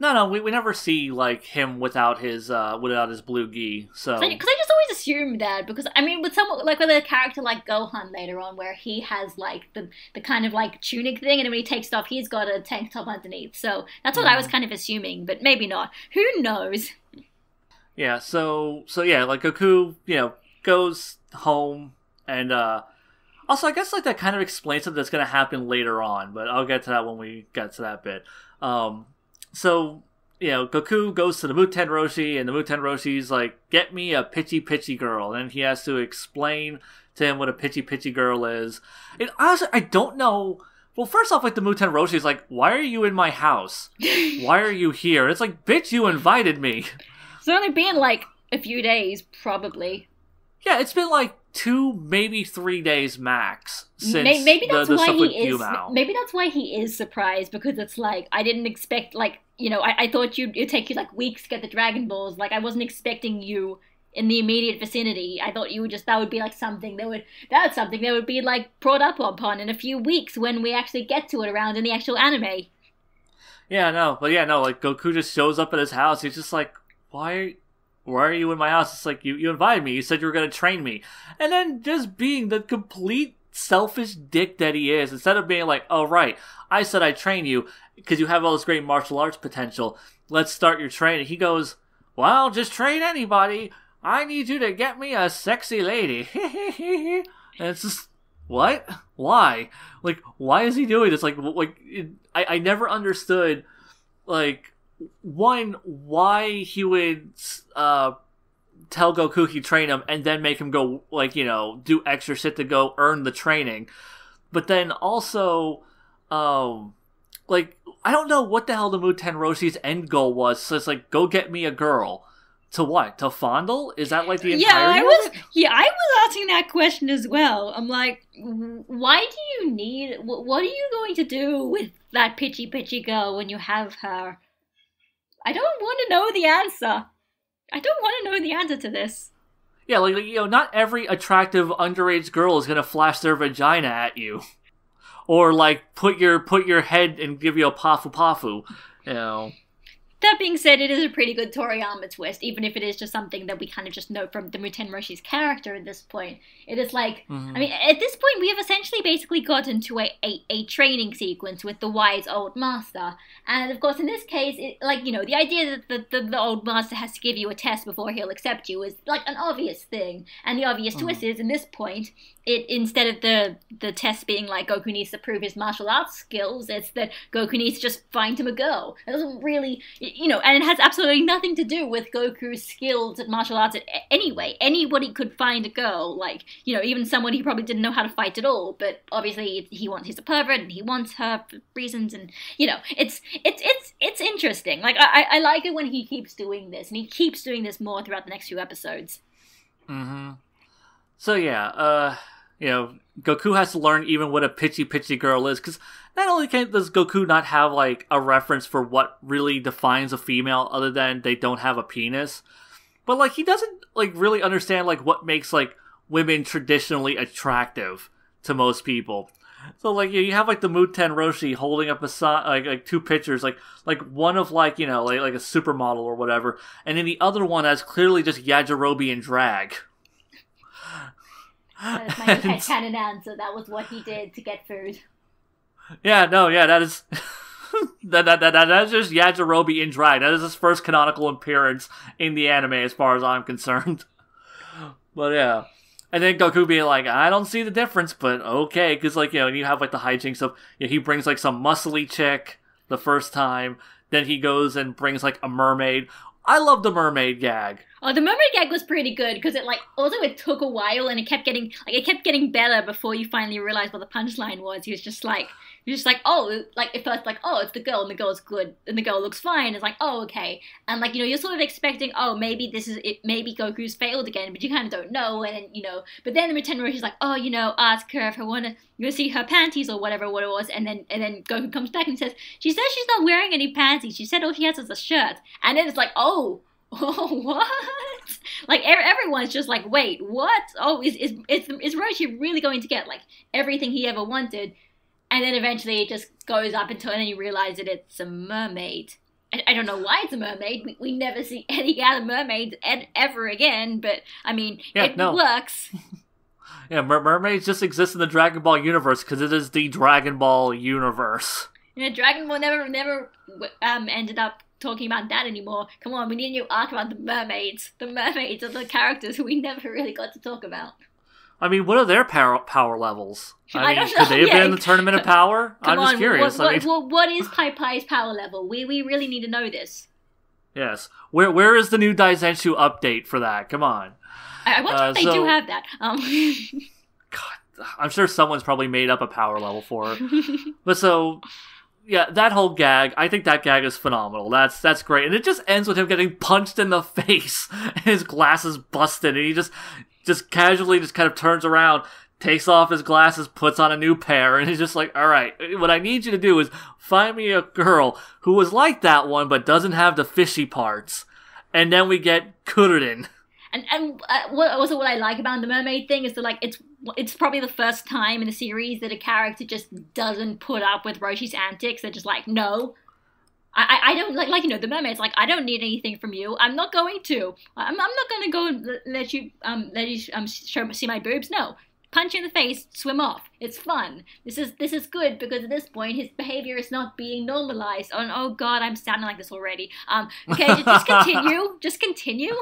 No, we never see like him without his blue gi. So because I just always assumed that, because I mean with someone like with a character like Gohan later on, where he has like the kind of like tunic thing, and then when he takes it off, he's got a tank top underneath. So that's what I was kind of assuming, but maybe not. Who knows? Yeah. So yeah, like Goku, goes home and. Also, I guess like that kind of explains something that's going to happen later on, but I'll get to that when we get to that bit. So Goku goes to the Muten Roshi, and the Muten Roshi's like, get me a pitchy pitchy girl. And he has to explain to him what a pitchy pitchy girl is. And honestly, I don't know. Well, first off, like, the Muten Roshi's like, why are you in my house? Why are you here? It's like, bitch, you invited me. It's only been like a few days, probably. Yeah, it's been like 2, maybe 3 days max since maybe that's the why stuff with he is. Gyumao. Maybe that's why he is surprised, because it's like, I didn't expect, like, I thought it'd take you like weeks to get the Dragon Balls. Like, I wasn't expecting you in the immediate vicinity. I thought you would that would be like something that would be like brought up upon in a few weeks when we actually get to it around in the actual anime. Yeah, no, but like Goku just shows up at his house. He's just like, why are you in my house? It's like, you invited me. You said you were going to train me. And then just being the complete selfish dick that he is, instead of being like, oh, right, I said I'd train you because you have all this great martial arts potential. Let's start your training. He goes, well, just train anybody. I need you to get me a sexy lady. And it's just, what? Why? Like, why is he doing this? I never understood, like, one, why he would tell Goku he'd train him and then make him go, like, do extra shit to go earn the training. But then also, like, I don't know what the hell the Muten Roshi's end goal was. So it's like, go get me a girl. To what? To fondle? Is that like the entirety of it? Yeah, I was asking that question as well. I'm like, why do you need... What are you going to do with that pitchy pitchy girl when you have her? I don't want to know the answer. I don't want to know the answer to this. Yeah, like, not every attractive underage girl is going to flash their vagina at you. Or, like, put your head and give you a pafu pafu, That being said, it is a pretty good Toriyama twist, even if it is just something that we kind of just know from the Muten Roshi's character at this point. It is like, I mean, at this point, we have essentially basically gotten to a training sequence with the wise old master. And of course, in this case, the idea that the old master has to give you a test before he'll accept you is like an obvious thing. And the obvious twist is, in this point, instead of the test being like Goku needs to prove his martial arts skills, it's that Goku needs to just find him a girl. It doesn't really, and it has absolutely nothing to do with Goku's skills at martial arts anyway. Anybody could find a girl, like, even someone he probably didn't know how to fight at all, but obviously he's a pervert and he wants her for reasons, and, it's interesting. Like, I like it when he keeps doing this, and he keeps doing this more throughout the next few episodes. So yeah, Goku has to learn even what a pitchy pitchy girl is, because not only does Goku not have, like, a reference for what really defines a female other than they don't have a penis, but, like, he doesn't, like, really understand, like, what makes, like, women traditionally attractive to most people. So, like, you have, like, the Muten Roshi holding up like 2 pictures, like one of, like, like a supermodel or whatever, and then the other one has clearly just Yajirobe in drag. That's my headcanon answer. That was what he did to get food. Yeah, that is that is just Yajirobe in drag. That is his first canonical appearance in the anime, as far as I'm concerned. But yeah, and then Goku being like, I don't see the difference, but okay, because, like, and you have, like, the hijinks of, he brings, like, some muscly chick the first time, then he goes and brings, like, a mermaid. I love the mermaid gag. Oh, the mermaid gag was pretty good, because it took a while, and it kept getting better before you finally realized what the punchline was. He was just like, oh, like, at first, like, oh, it's the girl, and the girl's good, and the girl looks fine. It's like, oh, okay. And, like, you're sort of expecting, oh, maybe this is it, maybe Goku's failed again, but you kind of don't know, and then, but then the Muten Roshi's like, oh, ask her if I want to see her panties or whatever what it was, and then Goku comes back and says, she says she's not wearing any panties, she said all she has is a shirt. And then it's like, oh, what? Like, everyone's just like, wait, what? Oh, is Roshi really going to get, like, everything he ever wanted? And then eventually it just goes up and then you realize that it's a mermaid. I don't know why it's a mermaid. We never see any other mermaids ever again, but, I mean, it works. Yeah, mermaids just exist in the Dragon Ball universe because it is the Dragon Ball universe. Yeah, Dragon Ball never ended up talking about that anymore. Come on, we need a new arc about the mermaids. The mermaids are the characters who we never really got to talk about. I mean, what are their power levels? I don't know. Could they have been in the Tournament of Power? I'm just curious. What is Pai Pai's power level? We really need to know this. Yes. Where is the new Daizenshu update for that? Come on. I wonder if they do have that. God, I'm sure someone's probably made up a power level for her. But so, yeah, that whole gag, I think that gag is phenomenal. That's great. And it just ends with him getting punched in the face, and his glasses busted, and he just casually just kind of turns around, takes off his glasses, puts on a new pair, and he's just like, all right, what I need you to do is find me a girl who was like that one but doesn't have the fishy parts. And then we get Kuririn. And what I like about the mermaid thing is that, like, it's probably the first time in the series that a character just doesn't put up with Roshi's antics. They're just like, no. I don't like you know, the mermaid's like, I don't need anything from you. I'm not going to. I'm not going to go and let you see my boobs. No. Punch you in the face, swim off. It's fun. This is good because at this point his behavior is not being normalized. Oh god, I'm sounding like this already. Okay, just continue. Just continue.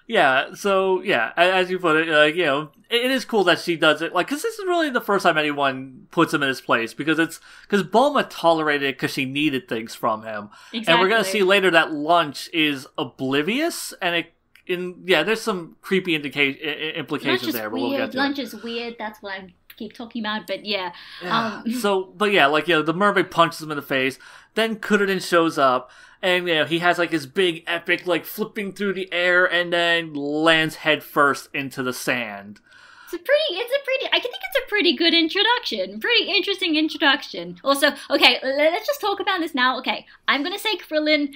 Yeah, so, yeah, as you put it, you know, it is cool that she does it, like, because this is really the first time anyone puts him in his place, because Bulma tolerated it because she needed things from him. Exactly. And we're going to see later that Lunch is oblivious, and there's some creepy implications there, but we'll get to Lunch is weird, that's what I keep talking about, but yeah. But yeah, like, you know, the mermaid punches him in the face, then Kuririn shows up, and, you know, he has, like, his big, epic, like, flipping through the air, and then lands head first into the sand. I think it's a pretty good introduction. Pretty interesting introduction. Also, okay, let's just talk about this now. Okay, I'm gonna say Krillin.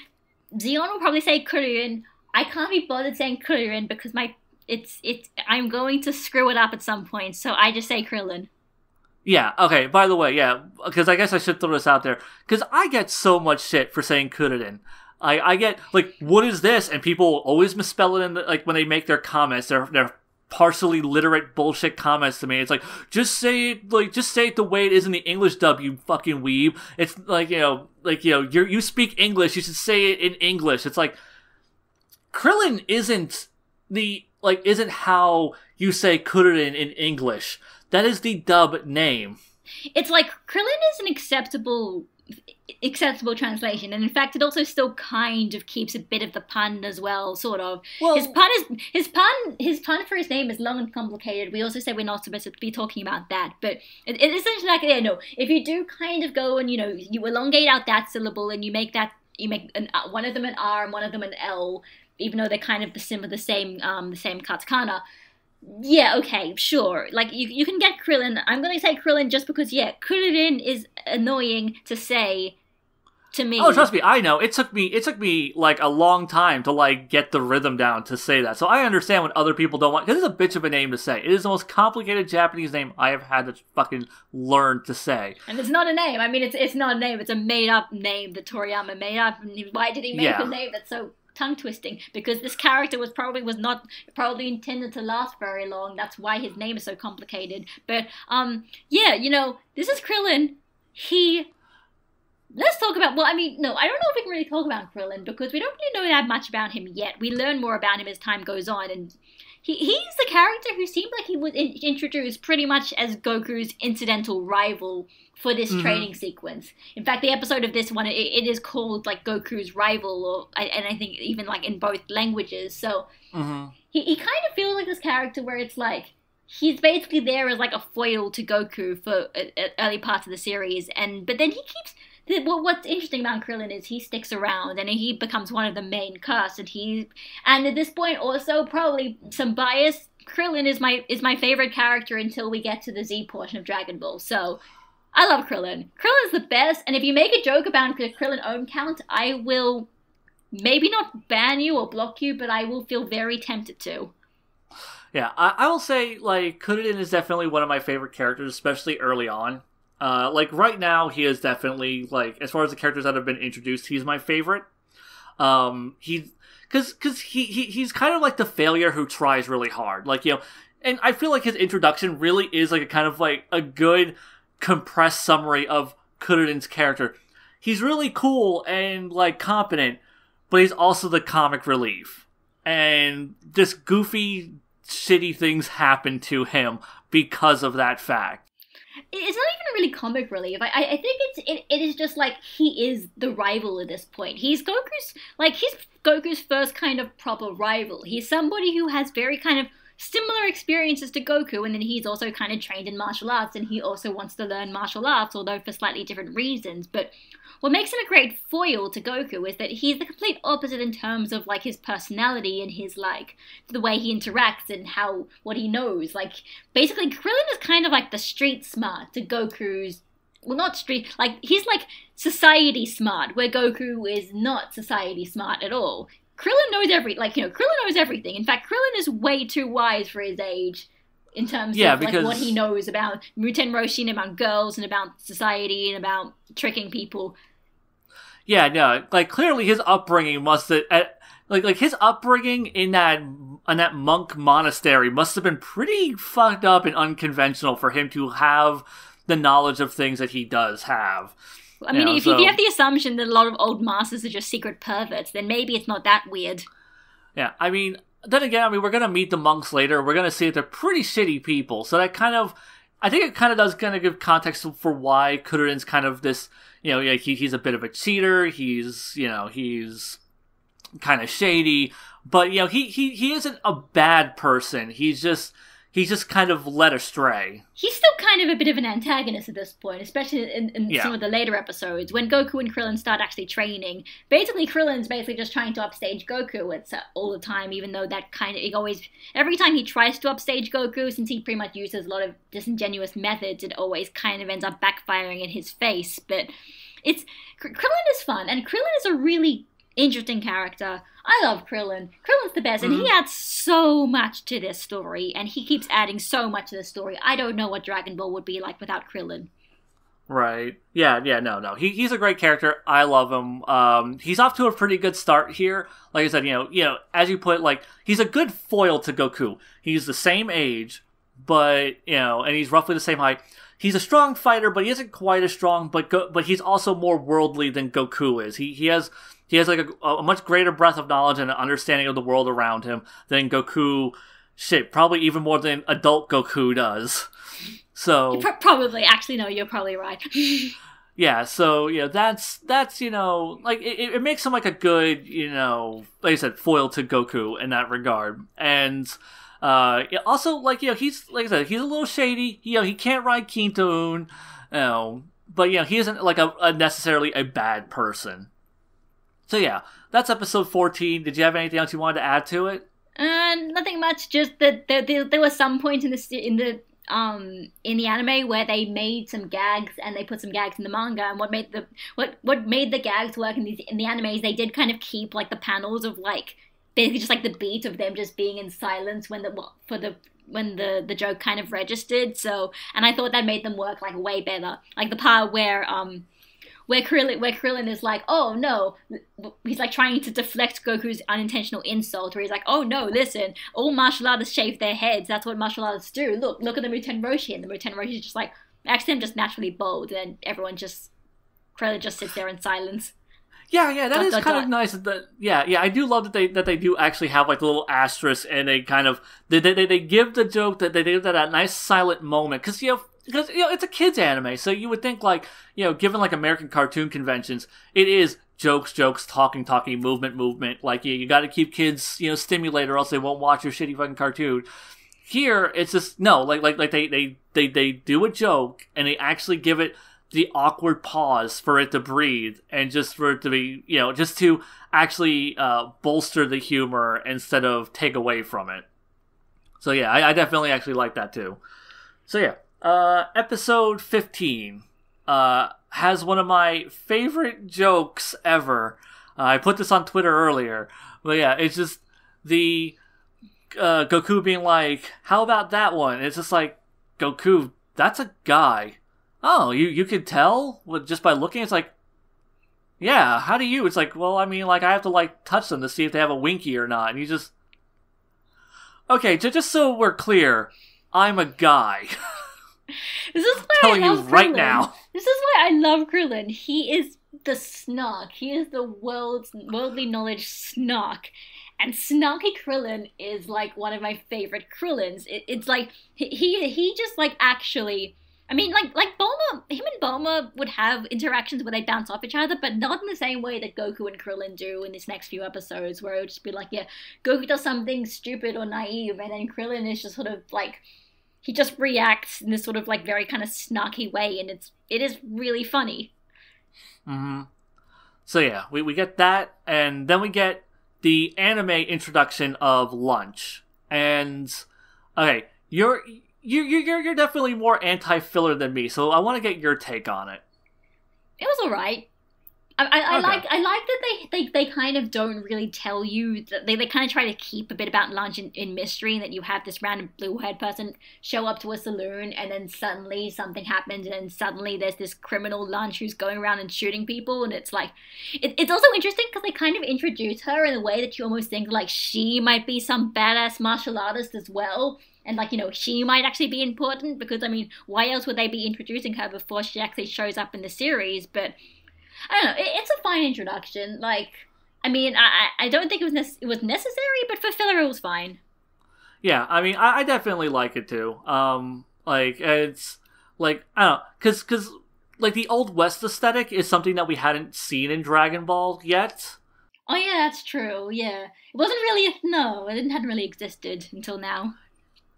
Zeon will probably say Kuririn. I can't be bothered saying Kuririn because I'm going to screw it up at some point, so I just say Krillin. Yeah, okay, by the way, yeah, because I guess I should throw this out there, because I get so much shit for saying Kuririn. I get, like, what is this? And people always misspell it like, when they make their comments, they're partially literate bullshit comments to me. It's like, just say it the way it is in the English dub, you fucking weeb. It's like, you speak English, you should say it in English. It's like, Krillin isn't how you say Kuririn in English. That is the dub name. It's like, Krillin is an acceptable translation, and in fact it also still kind of keeps a bit of the pun as well, sort of. Well, his pun for his name is long and complicated. We also say we're not supposed to be talking about that, but it essentially, like, yeah, no, if you do kind of go and, you know, you elongate out that syllable and you make one of them an R and one of them an L, even though they're kind of the same katakana. Yeah, okay, sure. Like, you can get Krillin. I'm gonna say Krillin just because, yeah, Kuririn is annoying to say to me. Oh, trust me, I know. It took me like a long time to, like, get the rhythm down to say that. So I understand when other people don't want, because it's a bitch of a name to say. It is the most complicated Japanese name I have had to fucking learn to say. And it's not a name. I mean, it's not a name. It's a made-up name that Toriyama made up. And why did he make a name that's so tongue-twisting? Because this character was not intended to last very long. That's why his name is so complicated. But yeah, you know, this is Krillin. Let's talk about, well, I mean, no, I don't know if we can really talk about Krillin because we don't really know that much about him yet. We learn more about him as time goes on, and he's the character who seemed like he was introduced pretty much as Goku's incidental rival for this training sequence. In fact, the episode of this one, it is called, like, Goku's rival, and I think even, like, in both languages. So he kind of feels like this character where it's like, he's basically there as, like, a foil to Goku for early parts of the series, but then he keeps... What's interesting about Krillin is he sticks around and he becomes one of the main cast, and at this point also probably some bias. Krillin is my favorite character until we get to the Z portion of Dragon Ball. So I love Krillin. Krillin's the best, and if you make a joke about the Krillin own count, I will maybe not ban you or block you, but I will feel very tempted to. Yeah, I will say, like, Kuririn is definitely one of my favorite characters, especially early on. Like, right now, he is definitely, like, as far as the characters that have been introduced, he's my favorite. He's kind of like the failure who tries really hard. Like, you know, and I feel like his introduction really is, like, a kind of, like, a good compressed summary of Kuririn's character. He's really cool and, like, competent, but he's also the comic relief. And just goofy, shitty things happen to him because of that fact. It's not even really comic relief. I think it is just like he is the rival at this point. He's Goku's first kind of proper rival. He's somebody who has very kind of similar experiences to Goku, and then he's also kind of trained in martial arts, and he also wants to learn martial arts, although for slightly different reasons. But what makes him a great foil to Goku is that he's the complete opposite in terms of like his personality and his like the way he interacts and what he knows. Like basically Krillin is kind of like the street smart to Goku's, well, not street, like he's like society smart, where Goku is not society smart at all. Krillin knows Krillin knows everything. In fact, Krillin is way too wise for his age in terms of like what he knows about Muten Roshi and about girls and about society and about tricking people. Yeah, no, like clearly his upbringing must have, like his upbringing in that monk monastery must have been pretty fucked up and unconventional for him to have the knowledge of things that he does have. I mean, if you have the assumption that a lot of old masters are just secret perverts, then maybe it's not that weird. Yeah, I mean, then again, we're going to meet the monks later. We're going to see that they're pretty shitty people. So that I think it kind of does kind of give context for why Kuririn's kind of this, he's a bit of a cheater. He's kind of shady. But, he isn't a bad person. He's just kind of led astray. He's still kind of a bit of an antagonist at this point, especially in some of the later episodes. When Goku and Krillin start actually training, basically Krillin's just trying to upstage Goku all the time, even though that kind of, every time he tries to upstage Goku, since he pretty much uses a lot of disingenuous methods, it always kind of ends up backfiring in his face. But Krillin is fun, and Krillin is a really interesting character. I love Krillin. Krillin's the best, and he adds so much to this story, and he keeps adding so much to this story. I don't know what Dragon Ball would be like without Krillin. Right. Yeah, no. He's a great character. I love him. He's off to a pretty good start here. Like I said, as you put, like, he's a good foil to Goku. He's the same age, but, and he's roughly the same height. He's a strong fighter, but he isn't quite as strong, but he's also more worldly than Goku is. He has like a much greater breadth of knowledge and an understanding of the world around him than Goku, probably even more than adult Goku does. So probably, actually, no, you're probably right. Yeah, so that's like it makes him like a good like I said, foil to Goku in that regard. And also he's like I said, he's a little shady. He can't ride Kintoon, but he isn't like a necessarily a bad person. So yeah, that's episode 14. Did you have anything else you wanted to add to it? Nothing much. Just that there was some point in the anime where they made some gags and they put some gags in the manga. And what made the gags work in the animes, they did kind of keep like the panels of like basically just like the beat of them just being in silence when the joke kind of registered. So, and I thought that made them work like way better. Like the part where Krillin is like, oh no, he's like trying to deflect Goku's unintentional insult, where he's like, oh no, listen, all martial artists shave their heads, that's what martial artists do, look at the Muten Roshi, and the Muten Roshi is just like, actually I'm just naturally bold, and Krillin just sits there in silence. Yeah, that is kind of nice. I do love that they do actually have like the little asterisk, and they kind of they give the joke that they give that nice silent moment, because it's a kids anime, so you would think like given like American cartoon conventions, it is jokes, talking, movement. Like you got to keep kids stimulated, or else they won't watch your shitty fucking cartoon. Here it's just no, like they do a joke and they actually give it the awkward pause for it to breathe, and just for it to be just to actually bolster the humor instead of take away from it. So yeah, I definitely actually like that too. So yeah. Episode 15 has one of my favorite jokes ever. I put this on Twitter earlier, but yeah, it's just the Goku being like, "How about that one?" It's just like, Goku, that's a guy. Oh, you could tell just by looking. It's like, yeah. How do you? It's like, well, I mean, like I have to like touch them to see if they have a winky or not. And you just, okay, just so we're clear, I'm a guy. This is why telling I love you right Krillin. now. This is why I love Krillin. He is the snark. He is the worldly knowledge snark. And Snarky Krillin is like one of my favorite Krillins. It's like he just like actually I mean, like Bulma, him and Bulma would have interactions where they bounce off each other, but not in the same way that Goku and Krillin do in this next few episodes, where it would just be like, yeah, Goku does something stupid or naive, and then Krillin is just sort of like, he just reacts in this sort of like very kind of snarky way, and it is really funny. Mm-hmm. So yeah, we get that, and then we get the anime introduction of Lunch, and okay, you're definitely more anti-filler than me, so I want to get your take on it. It was alright. I Okay. like that they kind of don't really tell you that they kind of try to keep a bit about Lunch in mystery, and that you have this random blue haired person show up to a saloon, and then suddenly something happens, and then suddenly there's this criminal Lunch who's going around and shooting people, and it's like it's also interesting because they kind of introduce her in a way that you almost think like she might be some badass martial artist as well. And, like, you know, she might actually be important because, I mean, why else would they be introducing her before she actually shows up in the series? But I don't know. It's a fine introduction. Like, I mean, I don't think it was necessary, but for filler, it was fine. Yeah, I mean, I definitely like it too. Like it's like I don't know, cause like the Old West aesthetic is something that we hadn't seen in Dragon Ball yet. Oh yeah, that's true. Yeah, it wasn't really no, it hadn't really existed until now.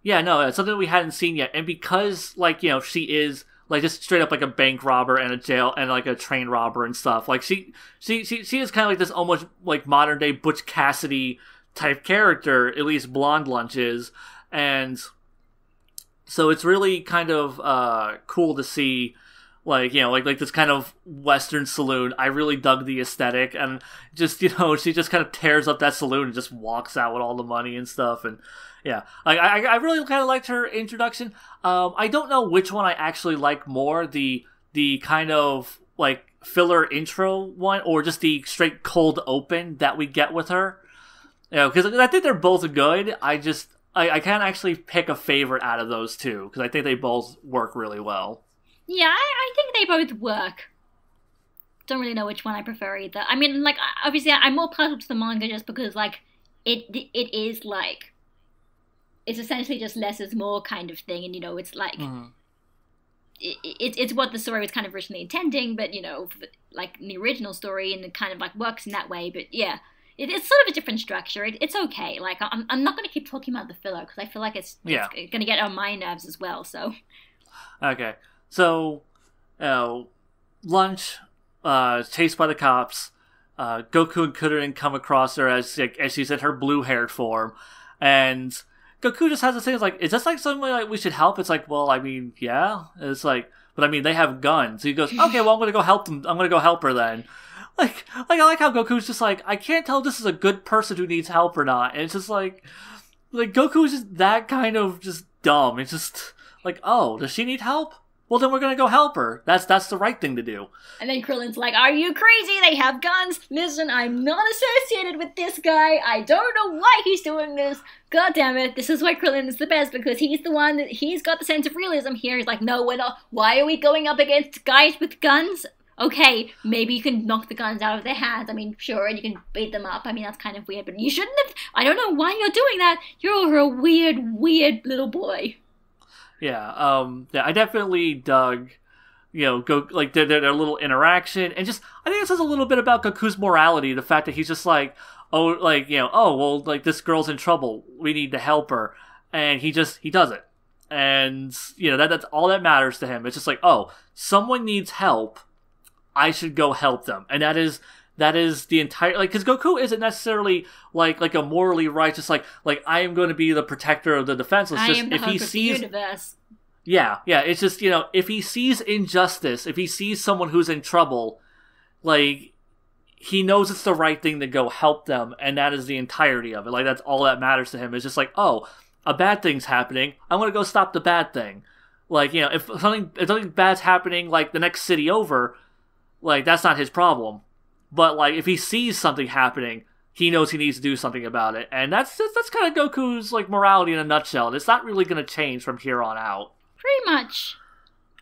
Yeah, no, it's something we hadn't seen yet, and because like you know she is like just straight up like a bank robber and a jail and like a train robber and stuff. Like she is kind of like this almost like modern day Butch Cassidy type character, at least Blonde Lunch is, and so it's really kind of cool to see. Like, you know, like this kind of Western saloon. I really dug the aesthetic, and just, you know, she just kind of tears up that saloon and just walks out with all the money and stuff, and yeah, I really kind of liked her introduction. I don't know which one I actually like more, the kind of like filler intro one, or just the straight cold open that we get with her. You know, because I think they're both good. I can't actually pick a favorite out of those two because I think they both work really well. Yeah, I think they both work. Don't really know which one I prefer either. I mean, like, obviously, I'm more partial to the manga just because, like, it is like, it's essentially just less is more kind of thing, and you know, it's like, it's what the story was kind of originally intending, but you know, like in the original story, and it kind of like works in that way. But yeah, it's sort of a different structure. It's okay. Like, I'm not going to keep talking about the filler because I feel like it's going to get on my nerves as well. So okay. So, Lunch, chased by the cops, Goku and Kuririn come across her as she's in her blue-haired form, and Goku just has this thing, it's like, is this like something like we should help? It's like, well, I mean, yeah. It's like, but I mean, they have guns. He goes, okay, well, I'm gonna go help them. I'm gonna go help her then. Like I like how Goku's just like, I can't tell if this is a good person who needs help or not. And it's just like Goku's just that kind of just dumb. It's just like, oh, does she need help? Well, then we're gonna go help her. That's the right thing to do. And then Krillin's like, are you crazy? They have guns. Listen, I'm not associated with this guy. I don't know why he's doing this. God damn it. This is why Krillin is the best, because he's the one that he's got the sense of realism here. He's like, no, we're not. Why are we going up against guys with guns? Okay, maybe you can knock the guns out of their hands. I mean, sure, and you can beat them up. I mean, that's kind of weird, but you shouldn't have. I don't know why you're doing that. You're a weird little boy. Yeah, I definitely dug, you know, their little interaction, and just, I think it says a little bit about Goku's morality, the fact that he's just like, oh, like, you know, oh, well, like, this girl's in trouble, we need to help her, and he does it, and, you know, that's all that matters to him. It's just like, oh, someone needs help, I should go help them, and that is the entire, like, because Goku isn't necessarily like a morally righteous, like I am going to be the protector of the defenseless. I just am the if he hope of the sees, universe. yeah, it's just, you know, if he sees injustice, if he sees someone who's in trouble, like, he knows it's the right thing to go help them, and that is the entirety of it. Like, that's all that matters to him. It's just like, oh, a bad thing's happening, I'm going to go stop the bad thing. Like, you know, if something bad's happening, like, the next city over, like, that's not his problem. But, like, if he sees something happening, he knows he needs to do something about it. And that's kind of Goku's, like, morality in a nutshell. And it's not really going to change from here on out. Pretty much.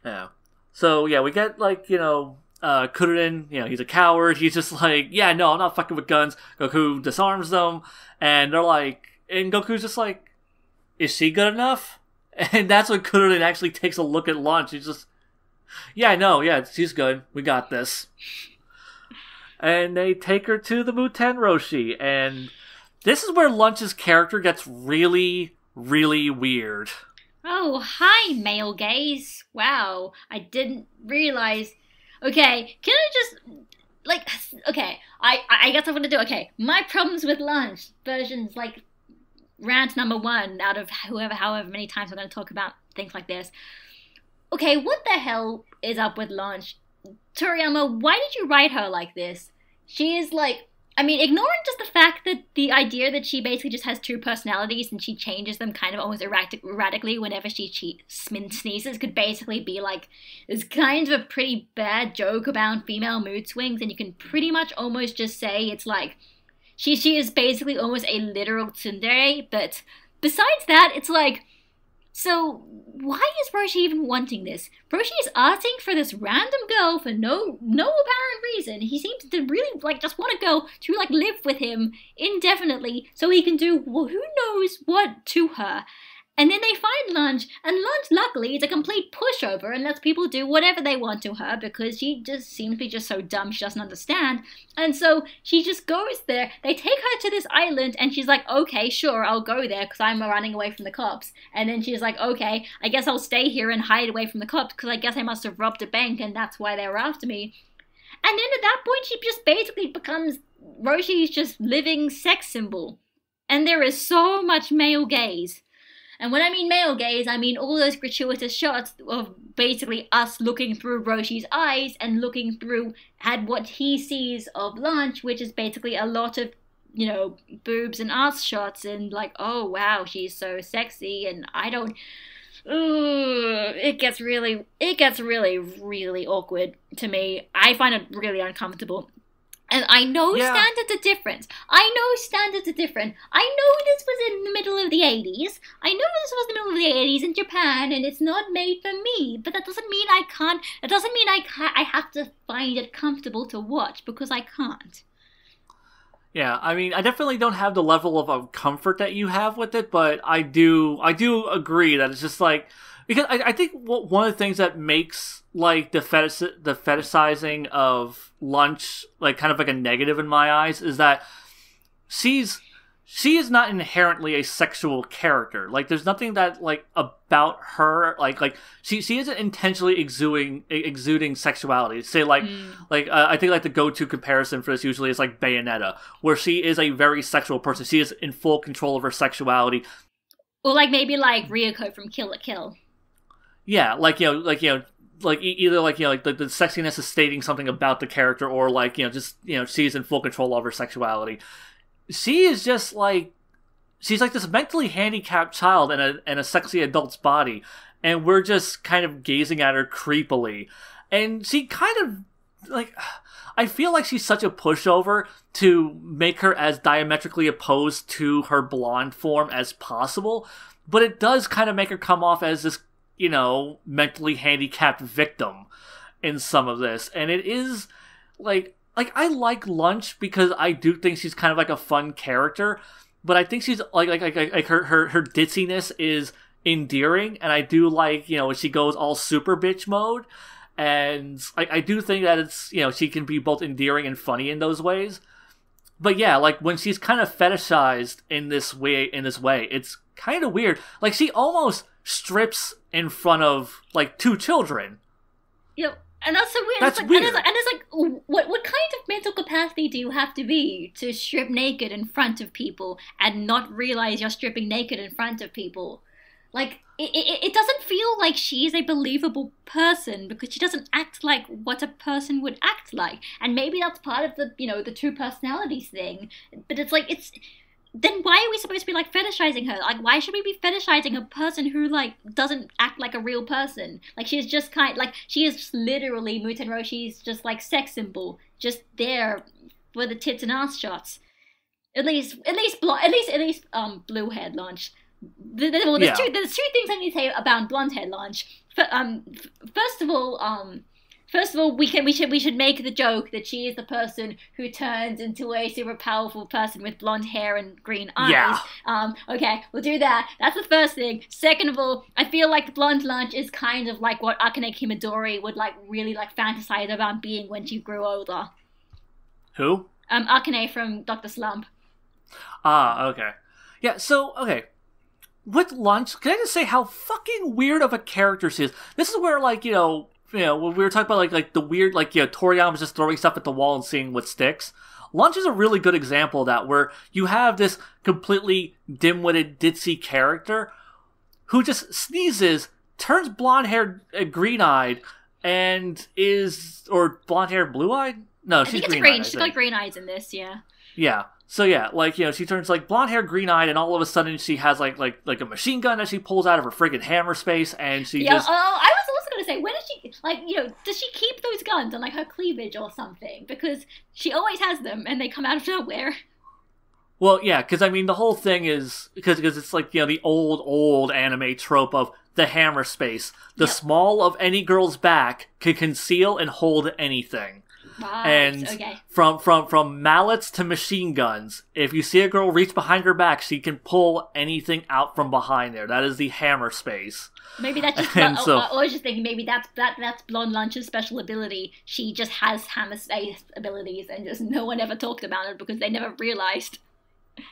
Yeah. So, yeah, we get, like, you know, Kuririn, you know, he's a coward. He's just like, yeah, no, I'm not fucking with guns. Goku disarms them. And they're like, and Goku's just like, is she good enough? And that's when Kunorin actually takes a look at Lunch. He's just, yeah, no, yeah, she's good. We got this. And they take her to the Muten Roshi, and this is where Lunch's character gets really, really weird. Oh, hi, male gaze. Wow, I didn't realize. Okay, can I just, like, okay, I guess I'm gonna do, okay, my problems with Lunch, versions, like, rant number 1 out of however many times I'm gonna talk about things like this. Okay, what the hell is up with Lunch? Toriyama, why did you write her like this? She is like, I mean, ignoring just the fact that the idea that she basically just has 2 personalities and she changes them kind of almost erratically whenever she sneezes could basically be like, this kind of a pretty bad joke about female mood swings, and you can pretty much almost just say it's like, she is basically almost a literal tsundere, but besides that, it's like, so why is Roshi even wanting this? Roshi is asking for this random girl for no apparent reason. He seems to really like just want a girl to like live with him indefinitely so he can do well, who knows what to her. And then they find Lunch, and Lunch, luckily, is a complete pushover and lets people do whatever they want to her because she just seems to be just so dumb she doesn't understand. And so she just goes there. They take her to this island, and she's like, okay, sure, I'll go there because I'm running away from the cops. And then she's like, okay, I guess I'll stay here and hide away from the cops because I guess I must have robbed a bank and that's why they were after me. And then at that point, she just basically becomes Roshi's just living sex symbol. And there is so much male gaze. And when I mean male gaze, I mean all those gratuitous shots of basically us looking through Roshi's eyes and looking through at what he sees of Lunch, which is basically a lot of, you know, boobs and ass shots and like, oh wow, she's so sexy, and I don't... Ooh, it gets really, really awkward to me. I find it really uncomfortable. And I know standards are different. I know this was in the middle of the 80s. I know this was the middle of the 80s in Japan, and it's not made for me. But that doesn't mean I can't. It doesn't mean I have to find it comfortable to watch, because I can't. Yeah, I mean, I definitely don't have the level of comfort that you have with it, but I do agree that it's just like, because I think one of the things that makes like the fetishizing of Lunch like kind of like a negative in my eyes is that she is not inherently a sexual character. Like, there's nothing that like about her like she isn't intentionally exuding sexuality. Say I think like the go-to comparison for this usually is like Bayonetta, where she is a very sexual person. She is in full control of her sexuality. Or like maybe like Ryuko from Kill la Kill. Yeah, like either the sexiness is stating something about the character, or like she's in full control of her sexuality. She is just like, she's like this mentally handicapped child in a sexy adult's body, and we're just kind of gazing at her creepily. And she kind of like, I feel like she's such a pushover to make her as diametrically opposed to her blonde form as possible, but it does kind of make her come off as this, mentally handicapped victim in some of this. And it is like I like Lunch because I do think she's kind of like a fun character, but I think she's like her ditziness is endearing, and I do like, when she goes all super bitch mode, and I do think that it's, she can be both endearing and funny in those ways. But yeah, like when she's kind of fetishized in this way, it's kind of weird. Like, she almost strips in front of like 2 children. Yep. And that's so weird. That's weird. And it's like, what kind of mental capacity do you have to be to strip naked in front of people and not realize you're stripping naked in front of people? Like, it doesn't feel like she's a believable person, because she doesn't act like what a person would act like. And maybe that's part of the, the 2 personalities thing. But it's like, then why are we supposed to be like fetishizing her? Like, why should we be fetishizing a person who like doesn't act like a real person? Like, she's just she is just literally Muten Roshi's just like sex symbol, just there for the tits and ass shots. At least blue haired Lunch. There's 2 things I need to say about blonde haired Lunch. First of all, First of all, we should make the joke that she is the person who turns into a super powerful person with blonde hair and green eyes. Yeah. Okay, we'll do that. That's the first thing. Second of all, I feel like the blonde lunch is kind of like what Akane Kimadori would like really like fantasize about being when she grew older. Who? Akane from Dr. Slump. Ah, okay. Yeah, so, okay. With Lunch, can I just say how fucking weird of a character she is? This is where, like, when we were talking about, like the weird, like, Toriyama's just throwing stuff at the wall and seeing what sticks. Lunch is a really good example of that, where you have this completely dim-witted, ditzy character who just sneezes, turns blonde-haired, green-eyed, and or blonde-haired, blue-eyed? No, she's green-eyed. She's got green eyes in this, yeah. Yeah. So yeah, like, she turns like blonde hair, green eyed, and all of a sudden she has like a machine gun that she pulls out of her friggin' hammer space, and she just. Oh, I was also gonna say, when does she does she keep those guns on like her cleavage or something? Because she always has them, and they come out of nowhere. Well, yeah, because I mean the whole thing is because it's like the old anime trope of the hammer space. The small of any girl's back can conceal and hold anything. Right, and okay. from mallets to machine guns, if you see a girl reach behind her back, she can pull anything out from behind there. That is the hammer space. Maybe that's just. I was just thinking maybe that's Blonde Lunch's special ability. She just has hammer space abilities, and just no one ever talked about it because they never realized.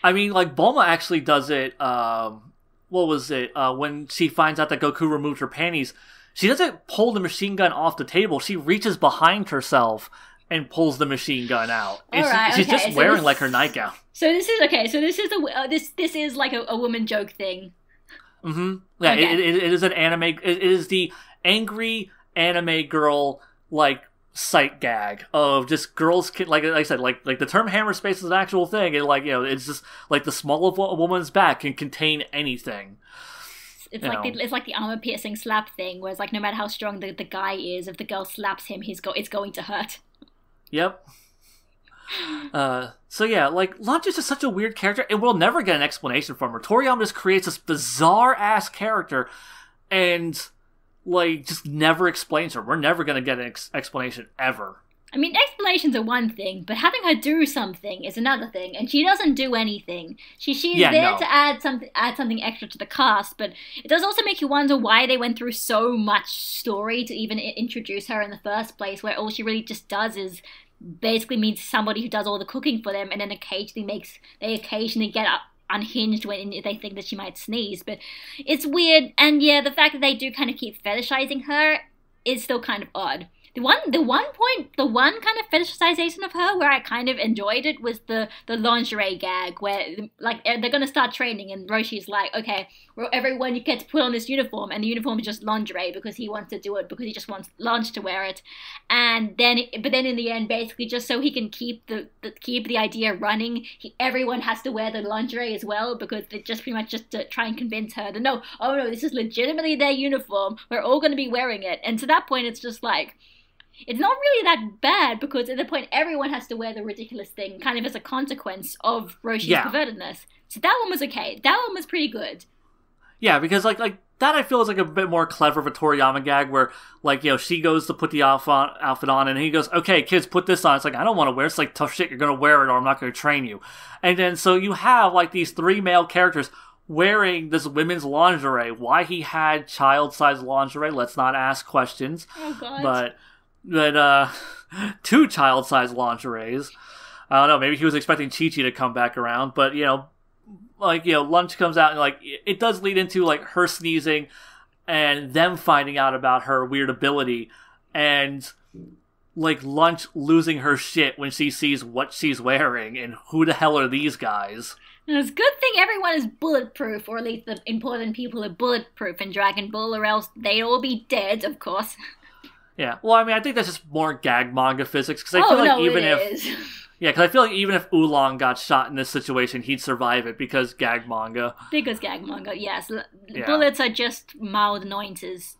I mean, like Bulma actually does it. What was it? When she finds out that Goku removed her panties, she doesn't pull the machine gun off the table. She reaches behind herself and pulls the machine gun out. She's just wearing like her nightgown. So this is okay. So this is this is like a woman joke thing. Mm-hmm. Yeah, okay. It is an anime. It is the angry anime girl like sight gag of just girls can, like I said, like the term hammer space is an actual thing, and like it's just like the small of a woman's back can contain anything. It's like the armor piercing slap thing, where it's like no matter how strong the guy is, if the girl slaps him, it's going to hurt. Yep. So yeah, like Lunch is just such a weird character, and we'll never get an explanation from her. Toriyama just creates this bizarre ass character, and like just never explains her. We're never gonna get an explanation ever. I mean, explanations are one thing, but having her do something is another thing, and she doesn't do anything. She's there to add something extra to the cast, but it does also make you wonder why they went through so much story to even introduce her in the first place, where all she really just does is basically means somebody who does all the cooking for them, and then they occasionally get up unhinged when they think that she might sneeze. But it's weird, and yeah, the fact that they do kind of keep fetishizing her is still kind of odd. The one kind of fetishization of her where I kind of enjoyed it was the lingerie gag, where like they're gonna start training and Roshi's like, okay, well, everyone, you get to put on this uniform, and the uniform is just lingerie because he wants to do it because he just wants Lunch to wear it, but then in the end, basically just so he can keep the idea running, everyone has to wear the lingerie as well because they're just pretty much just to try and convince her that no, this is legitimately their uniform, we're all going to be wearing it. And to that point, it's just like, it's not really that bad because at the point everyone has to wear the ridiculous thing kind of as a consequence of Roshi's pervertedness. So that one was okay. That one was pretty good. Yeah, because like that I feel is like a bit more clever of a Toriyama gag where like, she goes to put the outfit on and he goes, okay, kids, put this on. It's like, I don't want to wear it. It's like, tough shit, you're going to wear it or I'm not going to train you. And then so you have like these three male characters wearing this women's lingerie. Why he had child-sized lingerie, let's not ask questions. Oh, God. But two child-sized lingeries. I don't know, maybe he was expecting Chi-Chi to come back around, but, Lunch comes out and, like, it does lead into, like, her sneezing and them finding out about her weird ability and, like, Lunch losing her shit when she sees what she's wearing and who the hell are these guys? And it's a good thing everyone is bulletproof, or at least the important people are bulletproof in Dragon Ball, or else they'd all be dead, of course. Yeah, well, I mean, I think that's just more gag manga physics, because I feel like because I feel like even if Oolong got shot in this situation, he'd survive it because gag manga. Because gag manga, yes. Yeah. Bullets are just mild annoyances,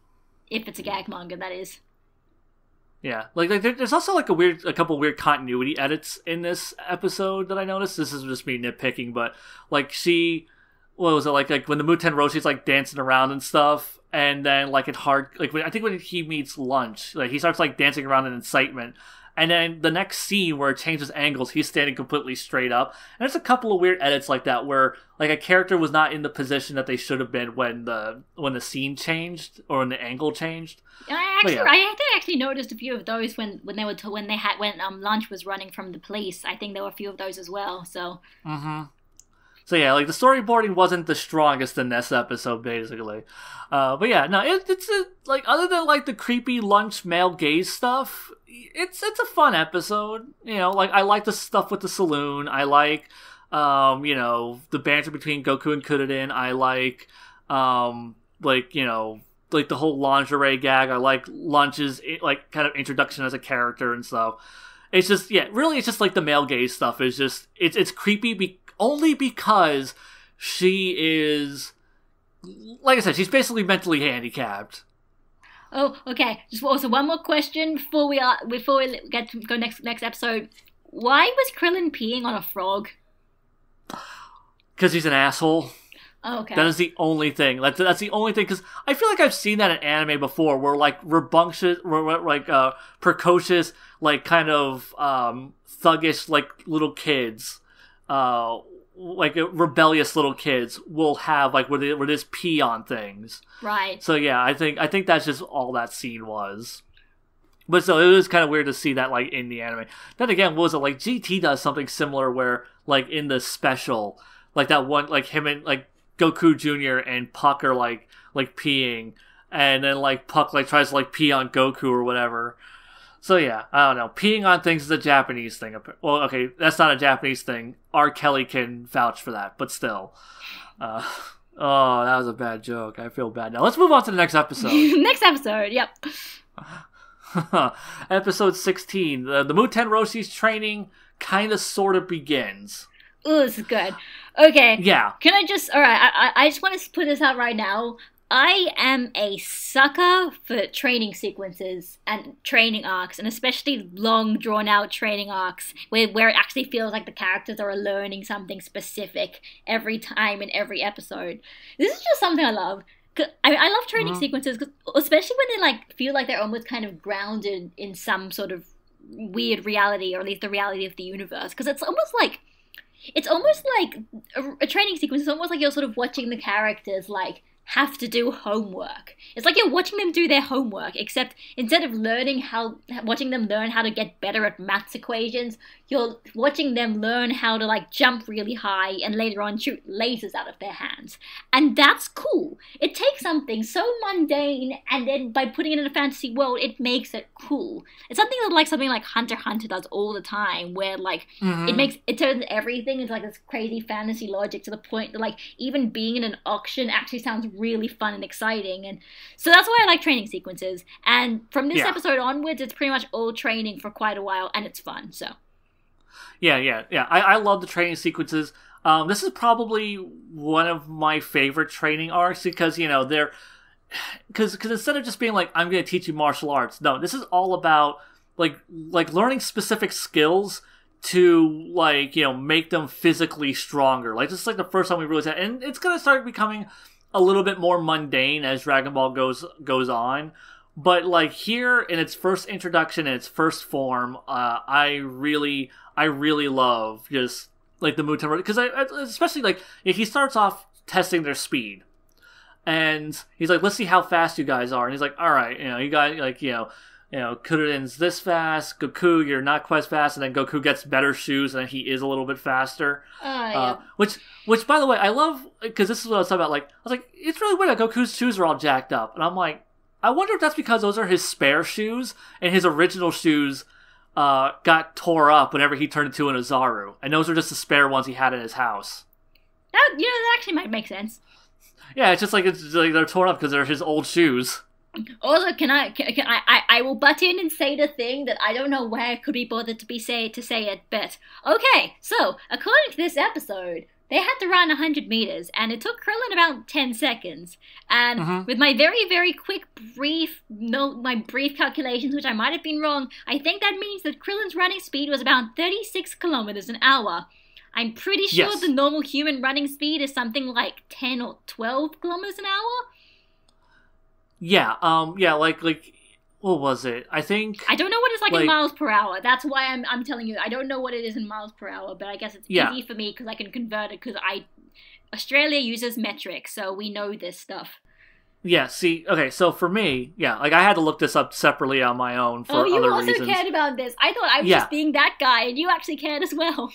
if it's a gag manga, that is. Yeah, like there's also like a couple weird continuity edits in this episode that I noticed. This is just me nitpicking, but like what was it like when the Muten Roshi's like dancing around and stuff, and then like it hard like I think when he meets Lunch, like he starts like dancing around in excitement. And then the next scene where it changes angles, he's standing completely straight up. And there's a couple of weird edits like that where like a character was not in the position that they should have been when the scene changed or when the angle changed. I think I actually noticed a few of those when Lunch was running from the police. I think there were a few of those as well. So. Mm-hmm. So yeah, like the storyboarding wasn't the strongest in this episode, basically. But yeah, no, it's like other than like the creepy Lunch male gaze stuff, it's a fun episode. You know, like I like the stuff with the saloon. I like, you know, the banter between Goku and Kuririn. I like, like you know, like the whole lingerie gag. I like Lunch's like kind of introduction as a character and stuff. It's just really, it's just like the male gaze stuff is just it's creepy. Only because she is, like I said, she's basically mentally handicapped. Oh, okay. Just also one more question before we get to go next episode. Why was Krillin peeing on a frog? Because he's an asshole. Oh, okay. That is the only thing. That's the only thing. Because I feel like I've seen that in anime before, where like precocious, like kind of thuggish, like little kids. Like rebellious little kids will have like where they just pee on things. Right. So yeah, I think that's just all that scene was. But so it was kind of weird to see that like in the anime. Then again, what was it like? GT does something similar where like in the special, like that one, like him and like Goku Jr. and Puck are like peeing, and then like Puck like tries to like pee on Goku or whatever. So yeah, I don't know. Peeing on things is a Japanese thing. Well, okay, that's not a Japanese thing. R. Kelly can vouch for that, but still. Oh, that was a bad joke. I feel bad now. Let's move on to the next episode. Next episode, yep. Episode 16. The Muten Roshi's training kind of sort of begins. Ooh, this is good. Okay. Yeah. Can I just... Alright, I just want to put this out right now. I am a sucker for training sequences and training arcs, and especially long, drawn-out training arcs, where it actually feels like the characters are learning something specific every time in every episode. This is just something I love. I love training sequences, especially when they like feel like they're almost kind of grounded in some sort of weird reality, or at least the reality of the universe, because it's almost like a training sequence. It's almost like you're sort of watching the characters like have to do homework. It's like you're watching them do their homework, except instead of watching them learn how to get better at maths equations, you're watching them learn how to like jump really high and later on shoot lasers out of their hands. And that's cool. It takes something so mundane, and then by putting it in a fantasy world, it makes it cool. It's something like Hunter x Hunter does all the time, where like it turns everything into like this crazy fantasy logic to the point that like even being in an auction actually sounds really fun and exciting. And so that's why I like training sequences. And from this episode onwards, it's pretty much all training for quite a while, and it's fun. So yeah. I love the training sequences. This is probably one of my favorite training arcs because, you know, because instead of just being like, I'm going to teach you martial arts, no, this is all about like learning specific skills to like, you know, make them physically stronger. Like this is like the first time we realized that, and it's going to start becoming a little bit more mundane as Dragon Ball goes on. But like here in its first introduction, in its first form, I really love just like the Muten, because especially like he starts off testing their speed, and he's like, let's see how fast you guys are, and he's like, all right, you know, you guys like, you know, Kuririn's this fast, Goku, you're not quite as fast, and then Goku gets better shoes, and then he is a little bit faster. Yeah. Which by the way, I love, because this is what I was talking about. Like, I was like, it's really weird that Goku's shoes are all jacked up, and I'm like, I wonder if that's because those are his spare shoes, and his original shoes got tore up whenever he turned into an Ozaru, and those are just the spare ones he had in his house. That actually might make sense. Yeah, it's like they're torn up because they're his old shoes. Also, I will butt in and say the thing that I don't know where I could be bothered to say it, but okay. So according to this episode, they had to run 100 meters, and it took Krillin about 10 seconds. And with my very, very quick, brief calculations, which I might have been wrong, I think that means that Krillin's running speed was about 36 kilometers an hour. I'm pretty sure the normal human running speed is something like 10 or 12 kilometers an hour. like what was it? I think I don't know what it's like in miles per hour. That's why I'm telling you I don't know what it is in miles per hour. But I guess it's easy for me because I can convert it because Australia uses metric, so we know this stuff. Yeah, see, okay, so for me, like I had to look this up separately on my own for other reasons. Oh, you also cared about this. I thought I was just being that guy, and you actually cared as well.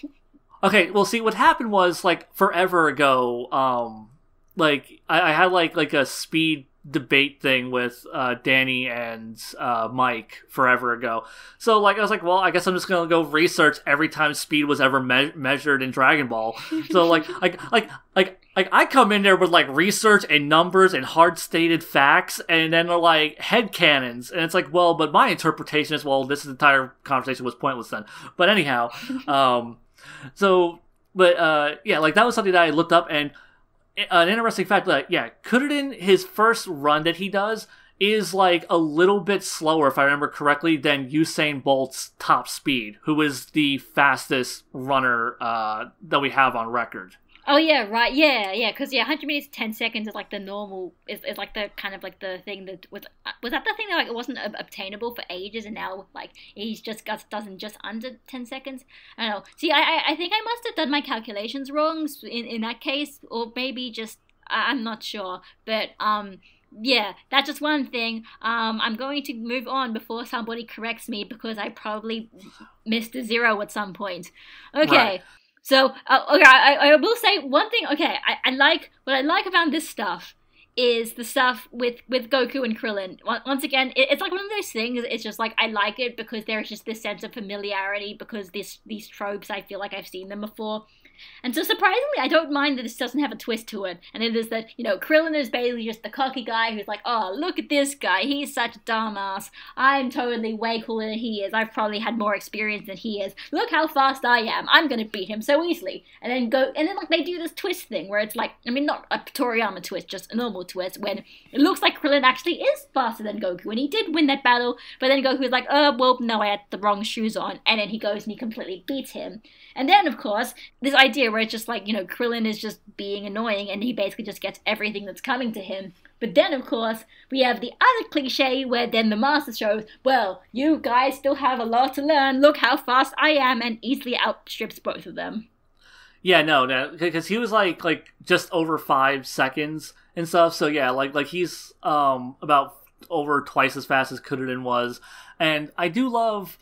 Okay, well, see, what happened was, like, forever ago, like, I had, like a speed debate thing with Danny and Mike forever ago. So, like, I was like, well, I guess I'm just gonna go research every time speed was ever measured in Dragon Ball. So, like, I come in there with, like, research and numbers and hard-stated facts, and then they're, like, headcanons. And it's like, well, but my interpretation is, well, this entire conversation was pointless then. But anyhow, like, that was something that I looked up, and an interesting fact, like, Kuderen, his first run that he does is, like, a little bit slower, if I remember correctly, than Usain Bolt's top speed, who is the fastest runner that we have on record. Oh, yeah, right, yeah, because, 100 meters, 10 seconds is, like, the normal, is like, the kind of, like, the thing that, was that the thing that, like, it wasn't obtainable for ages, and now, like, he's just doesn't just under 10 seconds? I don't know. See, I think I must have done my calculations wrong in that case, or maybe just, I'm not sure, but, yeah, that's just one thing. I'm going to move on before somebody corrects me, because I probably missed a zero at some point. Okay. Right. So, okay, I will say one thing. Okay, I like what I like about this stuff is the stuff with Goku and Krillin. Once again, it's like one of those things. It's just like I like it because there's just this sense of familiarity because these tropes I feel like I've seen them before. And so surprisingly, I don't mind that this doesn't have a twist to it. And it is that, Krillin is basically just the cocky guy who's like, oh, look at this guy. He's such a dumbass. I'm totally way cooler than he is. I've probably had more experience than he is. Look how fast I am. I'm going to beat him so easily. And then like they do this twist thing where it's like, I mean, not a Toriyama twist, just a normal twist when it looks like Krillin actually is faster than Goku. And he did win that battle. But then Goku is like, well, no, I had the wrong shoes on. And then he goes and he completely beats him. And then, of course, this idea where it's just like, Krillin is just being annoying and he basically just gets everything that's coming to him. But then, of course, we have the other cliche where then the master shows, well, you guys still have a lot to learn. Look how fast I am, and easily outstrips both of them. Yeah, no, because he was like just over 5 seconds and stuff. So yeah, like he's about over twice as fast as Kuderen was. And I do love...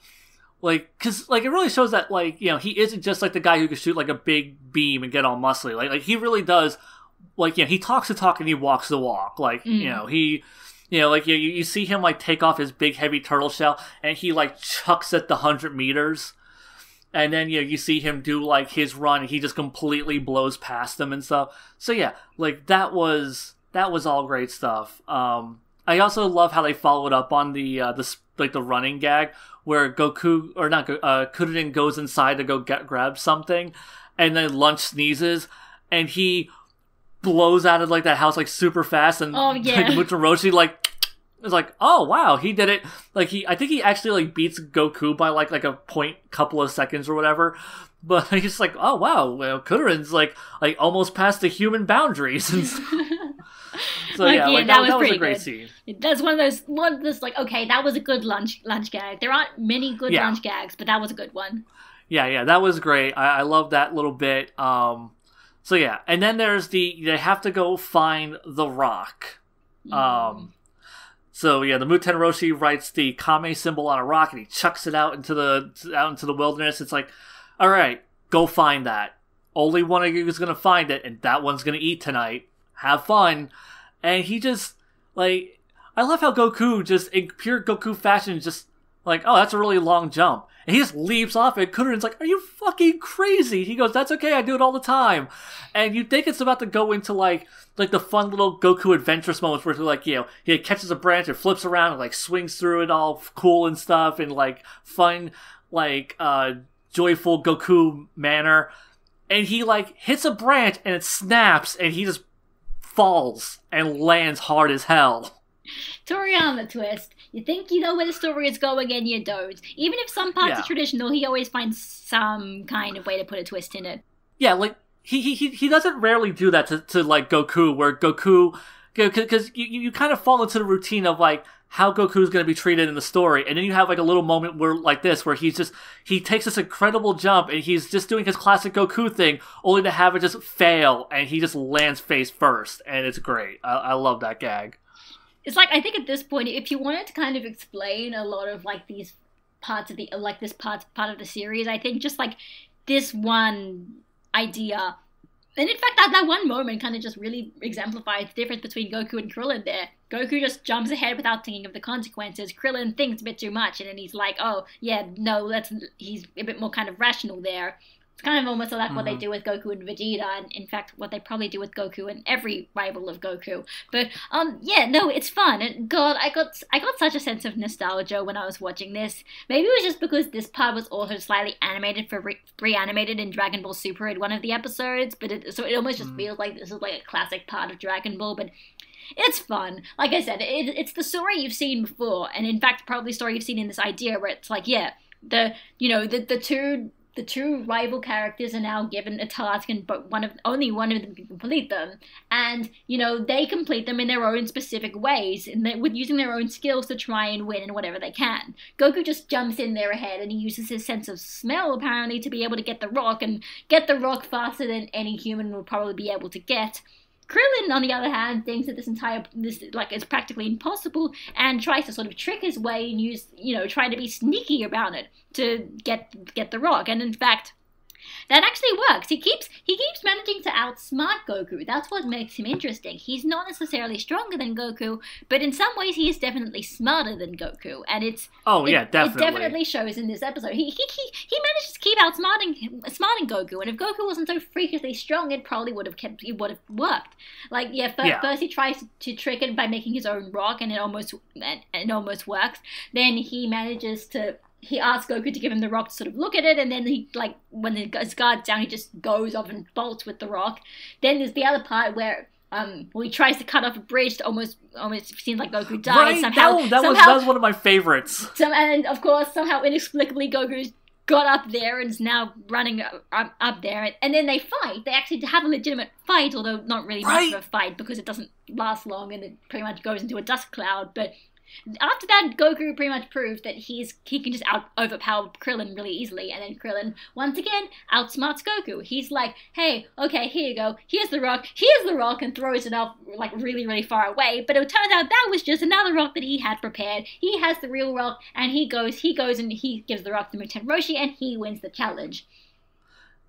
because it really shows that, he isn't just, the guy who can shoot, a big beam and get all muscly. Like, he really does, he talks the talk and he walks the walk. You see him, take off his big, heavy turtle shell and he, chucks at the 100 meters. And then, you see him do, his run and he just completely blows past them and stuff. So, yeah, that was all great stuff. I also love how they followed up on the running gag where Kuderen goes inside to go grab something, and then Lunch sneezes, and he blows out of that house super fast, and Mutaroshi is like, oh wow, he did it. I think he actually beats Goku by a point couple of seconds or whatever. But he's just oh wow, well, Kuderen's almost past the human boundaries. And so that was a great scene. That's one of those okay, that was a good lunch gag. There aren't many good lunch gags, but that was a good one. Yeah, that was great. I love that little bit. So yeah, and then there's they have to go find the rock. So yeah, the Muten Roshi writes the Kame symbol on a rock and he chucks it out into the wilderness. It's like, all right, go find that. Only one of you is gonna find it, and that one's gonna eat tonight. Have fun. And he just, I love how Goku just, in pure Goku fashion, just, oh, that's a really long jump. And he just leaps off it. Kuderen's like, are you fucking crazy? He goes, that's okay, I do it all the time. And you think it's about to go into, the fun little Goku adventurous moments where, he catches a branch and flips around and, swings through it all cool and stuff and, fun, joyful Goku manner. And he, hits a branch and it snaps and he just falls and lands hard as hell. Toriyama twist. You think you know where the story is going and you don't. Even if some parts are traditional, he always finds some kind of way to put a twist in it. Yeah, he doesn't rarely do that to Goku, where Goku because you kind of fall into the routine of like how Goku's going to be treated in the story, and then you have like a little moment where like this, where he takes this incredible jump, and he's just doing his classic Goku thing, only to have it just fail, and he just lands face first, and it's great. I love that gag. It's like, I think at this point, if you wanted to kind of explain a lot of like these parts of the this part of the series, I think just like this one idea. And in fact, that one moment kind of just really exemplifies the difference between Goku and Krillin there. Goku just jumps ahead without thinking of the consequences. Krillin thinks a bit too much, and then he's like, oh, yeah, no, he's a bit more kind of rational there. It's kind of almost like what they do with Goku and Vegeta, and in fact, what they probably do with Goku and every rival of Goku. But, yeah, no, it's fun. And God, I got such a sense of nostalgia when I was watching this. Maybe it was just because this part was also slightly animated reanimated in Dragon Ball Super in one of the episodes, but so it almost just feels like this is like a classic part of Dragon Ball, but it's fun. Like I said, it's the story you've seen before, and in fact, probably the story you've seen in this idea where it's like, yeah, the two rival characters are now given a task, but only one of them can complete them, and they complete them in their own specific ways, and with using their own skills to try and win in whatever they can. Goku just jumps in there ahead, and he uses his sense of smell apparently to be able to get the rock faster than any human would probably be able to get. Krillin, on the other hand, thinks that this is practically impossible, and tries to sort of trick his way and try to be sneaky about it to get the rock. And in fact, that actually works. He keeps managing to outsmart Goku. That's what makes him interesting. He's not necessarily stronger than Goku, but in some ways he is definitely smarter than Goku. And definitely. It definitely shows in this episode. He manages to keep outsmarting Goku. And if Goku wasn't so freakishly strong, it probably would have worked. Like, first he tries to trick it by making his own rock, and it almost works. Then he asks Goku to give him the rock to sort of look at it, and then when his guard's down, he just goes off and bolts with the rock. Then there's the other part where he tries to cut off a bridge to almost seems like Goku dies. Right, somehow. That was one of my favorites. And of course, somehow inexplicably, Goku's got up there and is now running up there, and then they fight. They actually have a legitimate fight, although not really much of a fight, because it doesn't last long and it pretty much goes into a dust cloud. But after that, Goku pretty much proves that he can just overpower Krillin really easily, and then Krillin, once again, outsmarts Goku. He's like, hey, okay, here you go, here's the rock, and throws it up, like, really, really far away, but it turns out that was just another rock that he had prepared. He has the real rock, and he goes and he gives the rock to Muten Roshi, and he wins the challenge.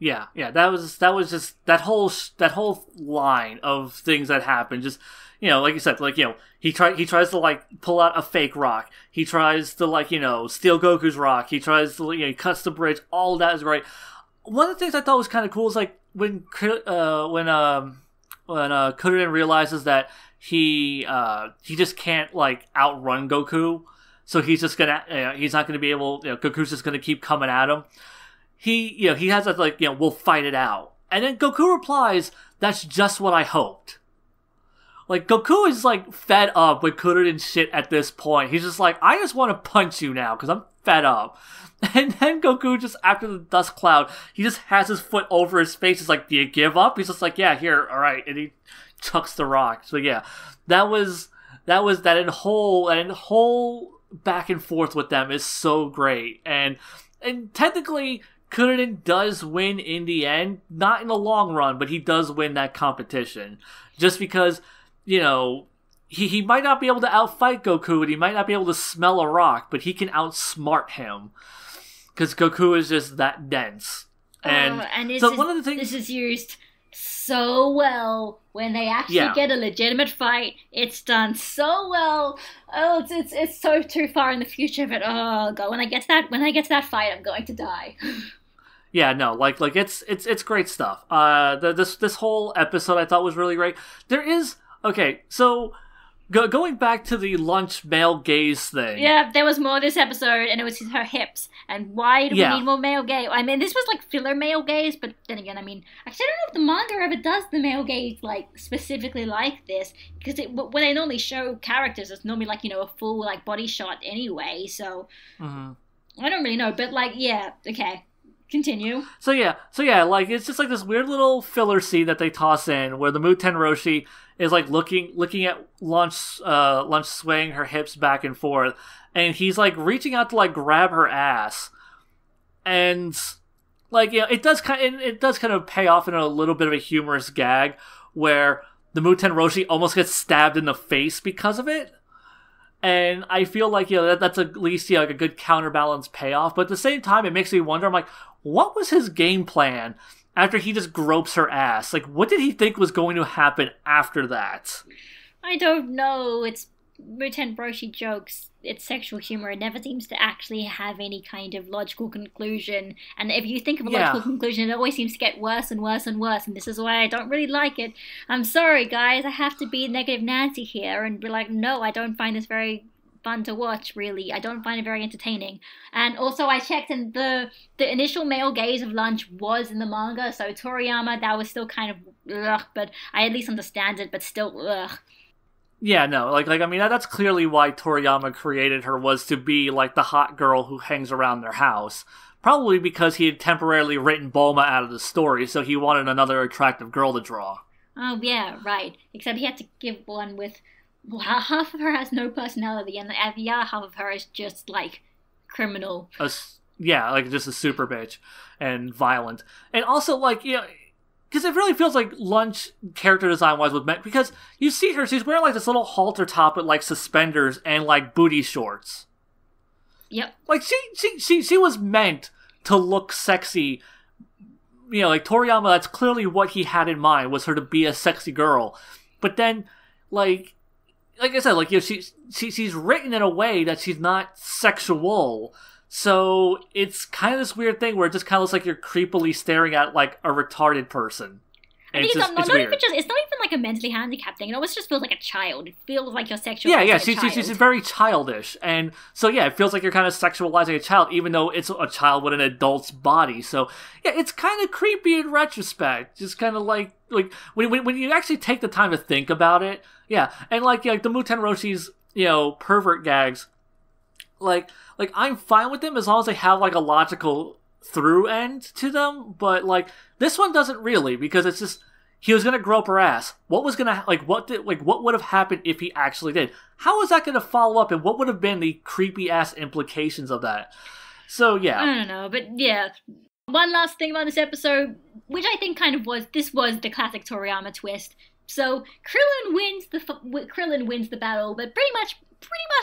Yeah, that was just that whole line of things that happened, just, like you said, he tries to, pull out a fake rock. He tries to, steal Goku's rock. He tries to, he cuts the bridge. All of that is great. One of the things I thought was kind of cool is, when Krillin realizes that he just can't, outrun Goku, so he's just gonna, he's not gonna be able, Goku's just gonna keep coming at him. He has that, we'll fight it out. And then Goku replies, that's just what I hoped. Goku is, fed up with Kuririn shit at this point. He's just I just want to punch you now, because I'm fed up. And then Goku, just after the dust cloud, he just has his foot over his face. He's like, do you give up? He's just like, yeah, here, alright. And he chucks the rock. So yeah, that whole back and forth with them is so great. And technically, Kuririn does win in the end. Not in the long run, but he does win that competition. Just because, he might not be able to outfight Goku, and he might not be able to smell a rock, but he can outsmart him. Because Goku is just that dense. And so one of the things... This is used so well when they actually get a legitimate fight. It's done so well. Oh, it's so too far in the future, but oh god, when I get to that fight, I'm going to die. Yeah, no, it's great stuff. This whole episode I thought was really great. There is so going back to the lunch male gaze thing. Yeah, there was more this episode, and it was her hips. And why do we need more male gaze? I mean, this was filler male gaze, but then again, I mean, actually, I don't know if the manga ever does the male gaze specifically like this, because when they normally show characters, it's normally a full body shot anyway. So I don't really know, but yeah, okay. Continue. So yeah, like it's just like this weird little filler scene that they toss in where the Muten Roshi is like looking at Lunch swaying her hips back and forth, and he's like reaching out to like grab her ass, and like it does kind of pay off in a little bit of a humorous gag where the Muten Roshi almost gets stabbed in the face because of it. And I feel like, that's at least, like a good counterbalance payoff. But at the same time, it makes me wonder, I'm like, what was his game plan after he just gropes her ass? Like, what did he think was going to happen after that? I don't know. It's Muten Roshi jokes. It's sexual humor. It never seems to actually have any kind of logical conclusion. And if you think of a logical conclusion, it always seems to get worse and worse and worse. And this is why I don't really like it. I'm sorry, guys. I have to be negative Nancy here and be like, no, I don't find this very fun to watch, really. I don't find it very entertaining. And also, I checked, and the initial male gaze of Lunch was in the manga. So Toriyama, that was still kind of ugh, but I at least understand it, but still ugh. Yeah, no, like I mean, that's clearly why Toriyama created her, was to be like the hot girl who hangs around their house. Probably because he had temporarily written Bulma out of the story, so he wanted another attractive girl to draw. Oh, yeah, right. Except he had to give one with... Well, half of her has no personality, and the other half of her is just, like, criminal. Yeah, like just a super bitch and violent. And also, like, because it really feels like Lunch, character design-wise, was meant... Because you see her, she's wearing, like, this little halter top with, like, suspenders and, like, booty shorts. Yep. Like, she was meant to look sexy. Like, Toriyama, that's clearly what he had in mind, was her to be a sexy girl. But then, like I said, like, she's written in a way that she's not sexual. So it's kind of this weird thing where it just kind of looks like you're creepily staring at, like, a retarded person. And it's not even like a mentally handicapped thing. It always just feels like a child. It feels like you're sexualizing she's very childish. And so, yeah, it feels like you're kind of sexualizing a child, even though it's a child with an adult's body. So, yeah, it's kind of creepy in retrospect. Just kind of like when you actually take the time to think about it. Yeah, and like the Muten Roshi's, pervert gags, like I'm fine with them as long as they have like a logical through end to them, but like this one doesn't really, because it's just he was gonna grope her ass. What was gonna what would have happened if he actually did? How was that gonna follow up, and what would have been the creepy ass implications of that? So yeah, I don't know, but yeah. One last thing about this episode, which I think this was the classic Toriyama twist. So Krillin wins the battle, but pretty much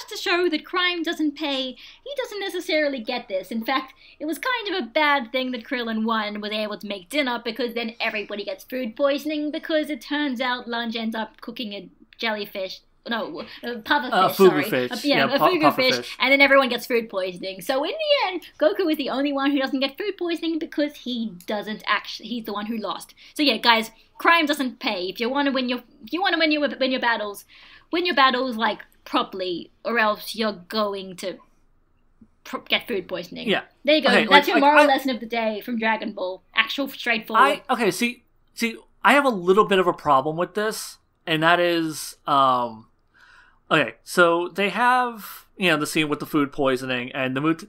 to show that crime doesn't pay, he doesn't necessarily get this. In fact, it was kind of a bad thing that Krillin won and was able to make dinner, because then everybody gets food poisoning, because it turns out Lunch ends up cooking a jellyfish. No, a pufferfish, sorry. Fish. A fugu fish, and then everyone gets food poisoning. So in the end, Goku is the only one who doesn't get food poisoning, because he's the one who lost. So yeah, guys, crime doesn't pay. If you want to win your battles, like properly, or else you're going to get food poisoning. Yeah. There you go. Okay, that's your moral lesson of the day from Dragon Ball. Actual straightforward. See, I have a little bit of a problem with this, and that is, okay, so they have, the scene with the food poisoning, and the mood,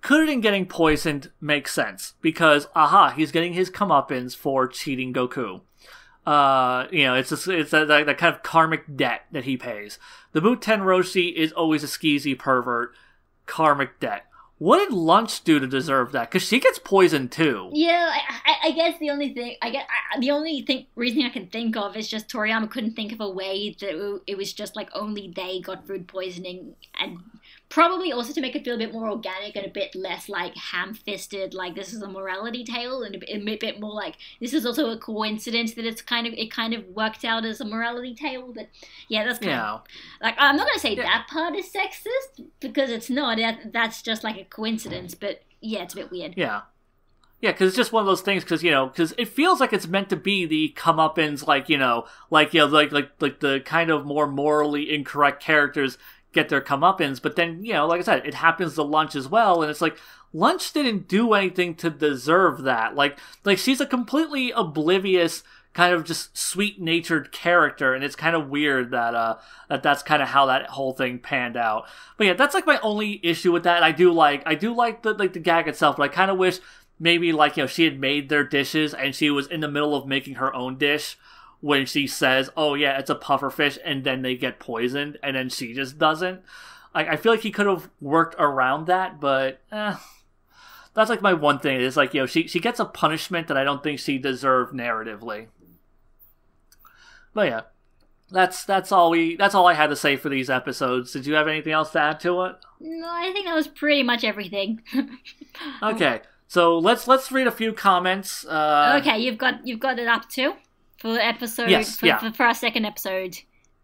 Kuririn getting poisoned makes sense, because, he's getting his comeuppance for cheating Goku. It's that kind of karmic debt that he pays. The Muten Roshi is always a skeezy pervert. Karmic debt. What did Lunch do to deserve that? Because she gets poisoned too. Yeah, I guess the only reason I can think of is just Toriyama couldn't think of a way that it was just like only they got food poisoning, and probably also to make it feel a bit more organic and a bit less like ham-fisted, like this is a morality tale, and a bit more like this is also a coincidence that it kind of worked out as a morality tale. But yeah, that's kind of like, I'm not gonna say that part is sexist, because it's not. That's just like a coincidence, but yeah, it's a bit weird. Yeah, because it's just one of those things. Because it feels like it's meant to be the comeuppance, like the kind of more morally incorrect characters get their comeuppance. But then like I said, it happens to Lunch as well, and it's like Lunch didn't do anything to deserve that. Like she's a completely oblivious kind of just sweet-natured character, and it's kind of weird that that's kind of how that whole thing panned out. But yeah, that's like my only issue with that. I do like the gag itself, but I kind of wish maybe like, you know, she had made their dishes and she was in the middle of making her own dish when she says, "Oh yeah, it's a pufferfish," and then they get poisoned, and then she just doesn't. I feel like he could have worked around that, but that's like my one thing. Is like, you know, she gets a punishment that I don't think she deserved narratively. But yeah, that's all I had to say for these episodes. Did you have anything else to add to it? No, I think that was pretty much everything. Okay, so let's read a few comments. Okay, you've got it up too for the episode. Yes, for our second episode.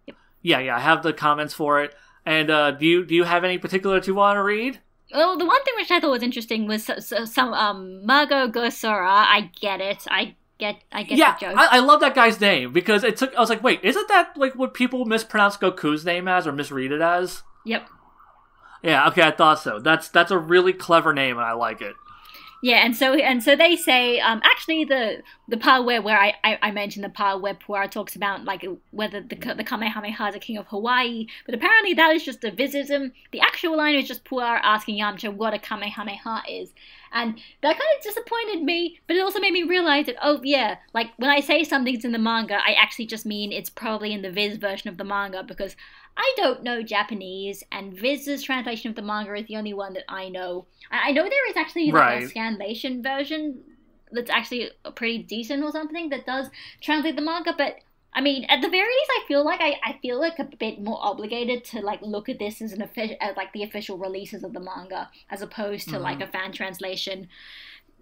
Yep. Yeah, I have the comments for it. And do you have any particular that you want to read? Well, the one thing which I thought was interesting was some Margot Gosora. I get it. I get the joke. I love that guy's name because I was like, wait, isn't that like what people mispronounce Goku's name as or misread it as? Yep. Yeah, okay, I thought so. That's a really clever name and I like it. Yeah, and so they say actually the part where I mentioned the part where Puar talks about like whether the Kamehameha is a king of Hawaii, but apparently that is just a visism. The actual line is just Puar asking Yamcha what a Kamehameha is. And that kind of disappointed me, but it also made me realize that, oh yeah, like when I say something's in the manga, I actually just mean it's probably in the Viz version of the manga, because I don't know Japanese, and Viz's translation of the manga is the only one that I know. I know there is actually like a Scanlation version that's actually pretty decent or something that does translate the manga, but I mean, at the very least, I feel like a bit more obligated to like look at this as as like the official releases of the manga as opposed to like a fan translation.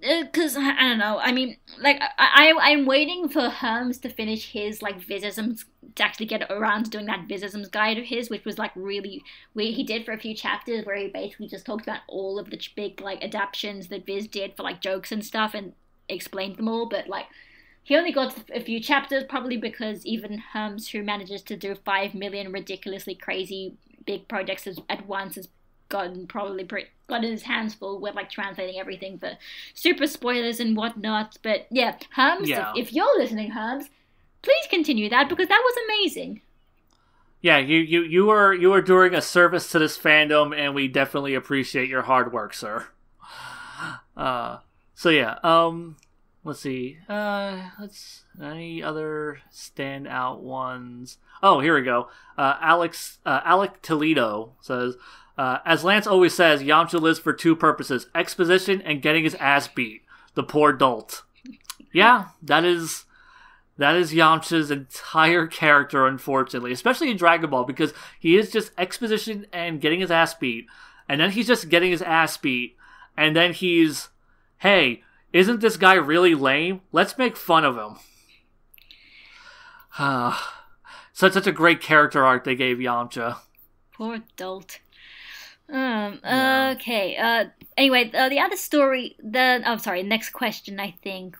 Because I don't know. I mean, like I'm waiting for Herms to finish his like Visisms, to actually get around to doing that Visisms guide of his, which was like really he did for a few chapters where he basically just talked about all of the big like adaptations that Viz did for like jokes and stuff and explained them all, but like. He only got a few chapters, probably because even Herms, who manages to do 5 million ridiculously crazy big projects at once, has gotten his hands full with like translating everything for super spoilers and whatnot. But yeah, Herms, if you're listening, Herms, please continue that because that was amazing. Yeah, you were doing a service to this fandom, and we definitely appreciate your hard work, sir. So yeah, let's see. Any other standout ones? Oh, here we go. Alec Toledo says, as Lance always says, Yamcha lives for two purposes: exposition and getting his ass beat. The poor dolt. Yeah, that is Yamcha's entire character, unfortunately, especially in Dragon Ball, because he is just exposition and getting his ass beat, and then he's just getting his ass beat, and then he's, hey, isn't this guy really lame? Let's make fun of him. Such a great character arc they gave Yamcha. Poor dolt. Okay. Anyway, the other story. Next question. I think.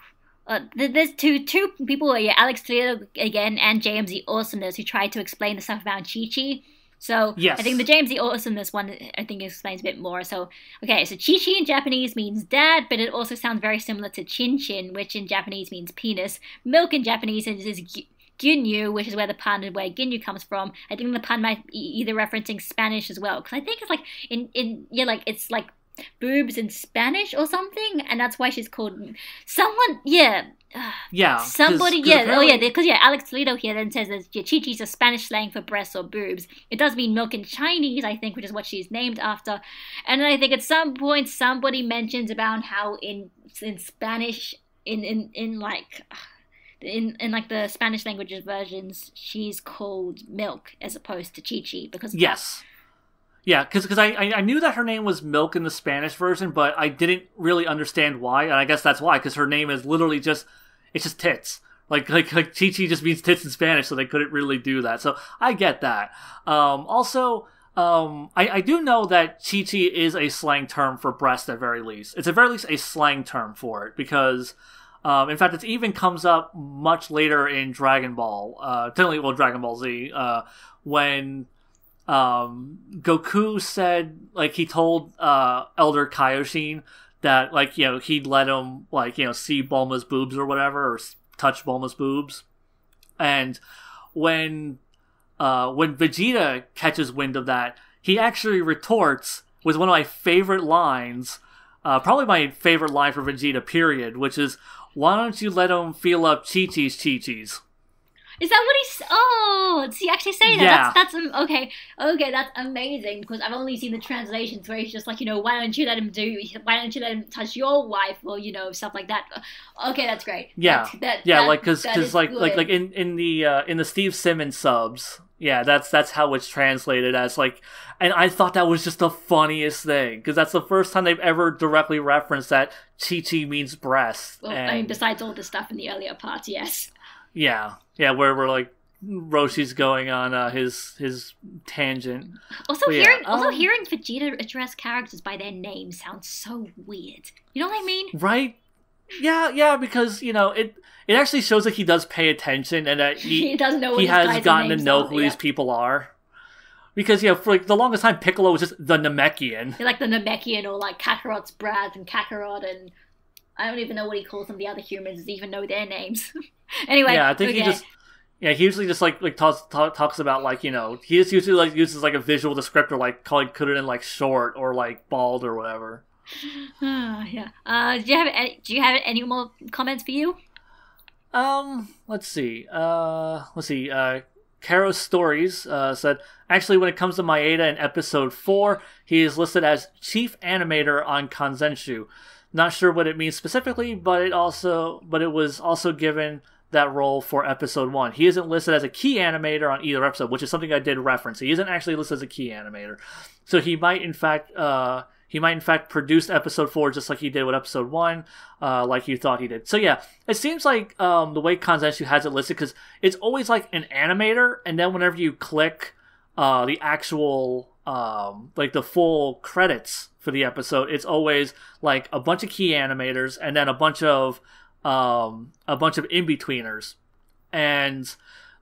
There's two people. Yeah, Alex Toledo again and JMZ Awesomeness who tried to explain the stuff about Chi-Chi. So, yes. I think the James the Awesomeness one, I think, explains a bit more. So, okay, so Chi-Chi in Japanese means dad, but it also sounds very similar to Chin-Chin, which in Japanese means penis. Milk in Japanese is Ginyu, which is where Ginyu comes from. I think the pun might be either referencing Spanish as well, because I think it's like, it's like boobs in Spanish or something, and that's why she's called somebody, because Alex Toledo here then says that Chi-Chi's a Spanish slang for breasts or boobs. It does mean milk in Chinese, I think, which is what she's named after. And I think at some point somebody mentions about how in Spanish, in like the Spanish languages versions, she's called Milk as opposed to Chi-Chi because yes. Yeah, because I knew that her name was Milk in the Spanish version, but I didn't really understand why, and I guess that's why, because her name is literally just tits. Like Chi-Chi just means tits in Spanish, so they couldn't really do that. So I get that. Also, I do know that Chi-Chi is a slang term for breast at very least. It's at very least a slang term for it, because in fact, it even comes up much later in Dragon Ball, Dragon Ball Z, when Goku said, like, he told Elder Kaioshin that, like, you know, he'd let him, like, you know, see Bulma's boobs or whatever, or touch Bulma's boobs. And when Vegeta catches wind of that, he actually retorts with one of my favorite lines, probably my favorite line for Vegeta, period, which is, "Why don't you let him feel up Chi-Chi's Chi-Chi's?" Is that what he's? Oh, does he actually say that? Yeah. That's okay. Okay, that's amazing because I've only seen the translations where he's just like, why don't you let him touch your wife or stuff like that. Okay, that's great. Yeah, because in the Steve Simmons subs, yeah, that's how it's translated as like, and I thought that was just the funniest thing because that's the first time they've ever directly referenced that Chi-Chi means breast. Well, I mean, besides all the stuff in the earlier parts, yes. Yeah, where we're like Roshi's going on his tangent. Also, hearing Vegeta address characters by their name sounds so weird. You know what I mean? Right? Yeah, because it actually shows that he does pay attention and that he does know what he has gotten to know who these people are. Because for like the longest time, Piccolo was just the Namekian. They're like the Namekian or like Kakarot's Brad and Kakarot and. I don't even know what he calls them. The other humans even know their names. Anyway, yeah, I think he usually just like talks about like he just usually like uses like a visual descriptor like calling Kuririn like short or like bald or whatever. Yeah. Do you have any more comments for you? Let's see. Karo's Stories said, actually, when it comes to Maeda in episode 4, he is listed as chief animator on Kanzenshu. Not sure what it means specifically, but it was also given that role for episode 1. He isn't listed as a key animator on either episode, which is something I did reference. He isn't actually listed as a key animator. So he might in fact produce episode 4 just like he did with episode 1, like you thought he did. So yeah, it seems like the way Kanzenshu has it listed, because it's always like an animator, and then whenever you click the actual like the full credits for the episode, it's always like a bunch of key animators and then a bunch of in-betweeners. And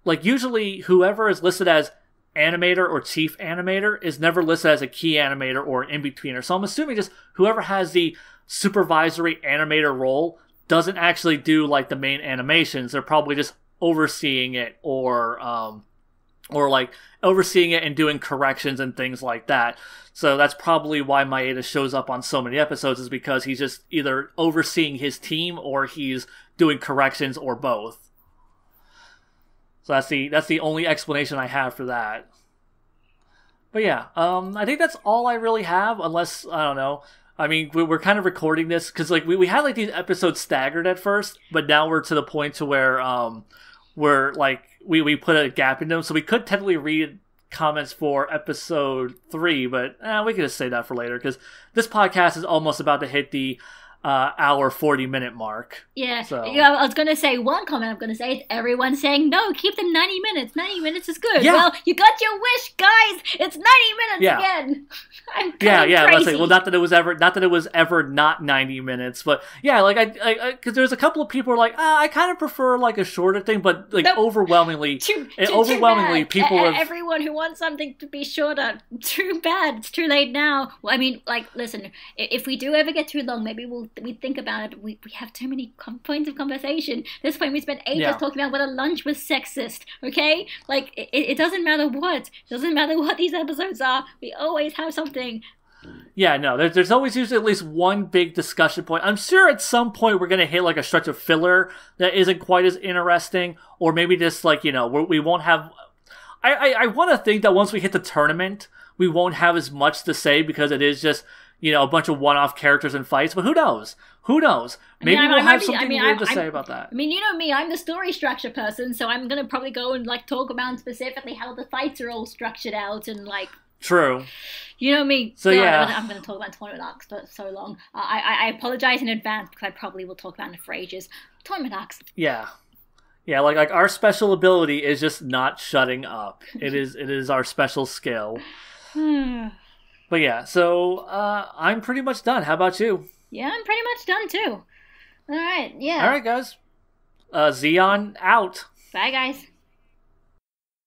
like usually whoever is listed as animator or chief animator is never listed as a key animator or an in-betweener. So I'm assuming just whoever has the supervisory animator role doesn't actually do like the main animations. They're probably just overseeing it or like overseeing it and doing corrections and things like that. So that's probably why Maeda shows up on so many episodes, is because he's just either overseeing his team or he's doing corrections or both. So that's the only explanation I have for that. But yeah, I think that's all I really have, unless, I don't know. I mean, we're kind of recording this, because like we had like these episodes staggered at first, but now we're to the point to where we're like, we put a gap in them, so we could technically read comments for episode 3, but we could just say that for later, because this podcast is almost about to hit the hour 40-minute mark. Yeah. So. Yeah, I was going to say, one comment I'm going to say is everyone saying, no, keep them 90 minutes. 90 minutes is good. Yeah. Well, you got your wish, guys. It's 90 minutes again. I'm crazy. Let's say, well, not that it was ever not 90 minutes, but yeah, like I because there's a couple of people who are like, I kind of prefer like a shorter thing, but like overwhelmingly people have... Everyone who wants something to be shorter, too bad. It's too late now. Well, I mean, like, listen, if we do ever get too long, maybe we think about it, but we have too many points of conversation. This point we spent ages talking about whether lunch was sexist, okay? Like, it doesn't matter what. It doesn't matter what these episodes are. We always have something. Yeah, no, there's always usually at least one big discussion point. I'm sure at some point we're going to hit like a stretch of filler that isn't quite as interesting, or maybe just like, we won't have... I want to think that once we hit the tournament, we won't have as much to say, because it is just... a bunch of one-off characters and fights, but who knows? Maybe we'll have something weird to say about that. I mean, you know me, I'm the story structure person, so I'm going to probably go and, like, talk about specifically how the fights are all structured out and, like... True. You know me. So, yeah. I'm going to talk about tournament arcs for so long. I apologize in advance, because I probably will talk about it for ages. Tournament arcs. Yeah. Yeah, like our special ability is just not shutting up. It is our special skill. But yeah, so I'm pretty much done. How about you? Yeah, I'm pretty much done too. All right, yeah. All right, guys. Zeon out. Bye, guys.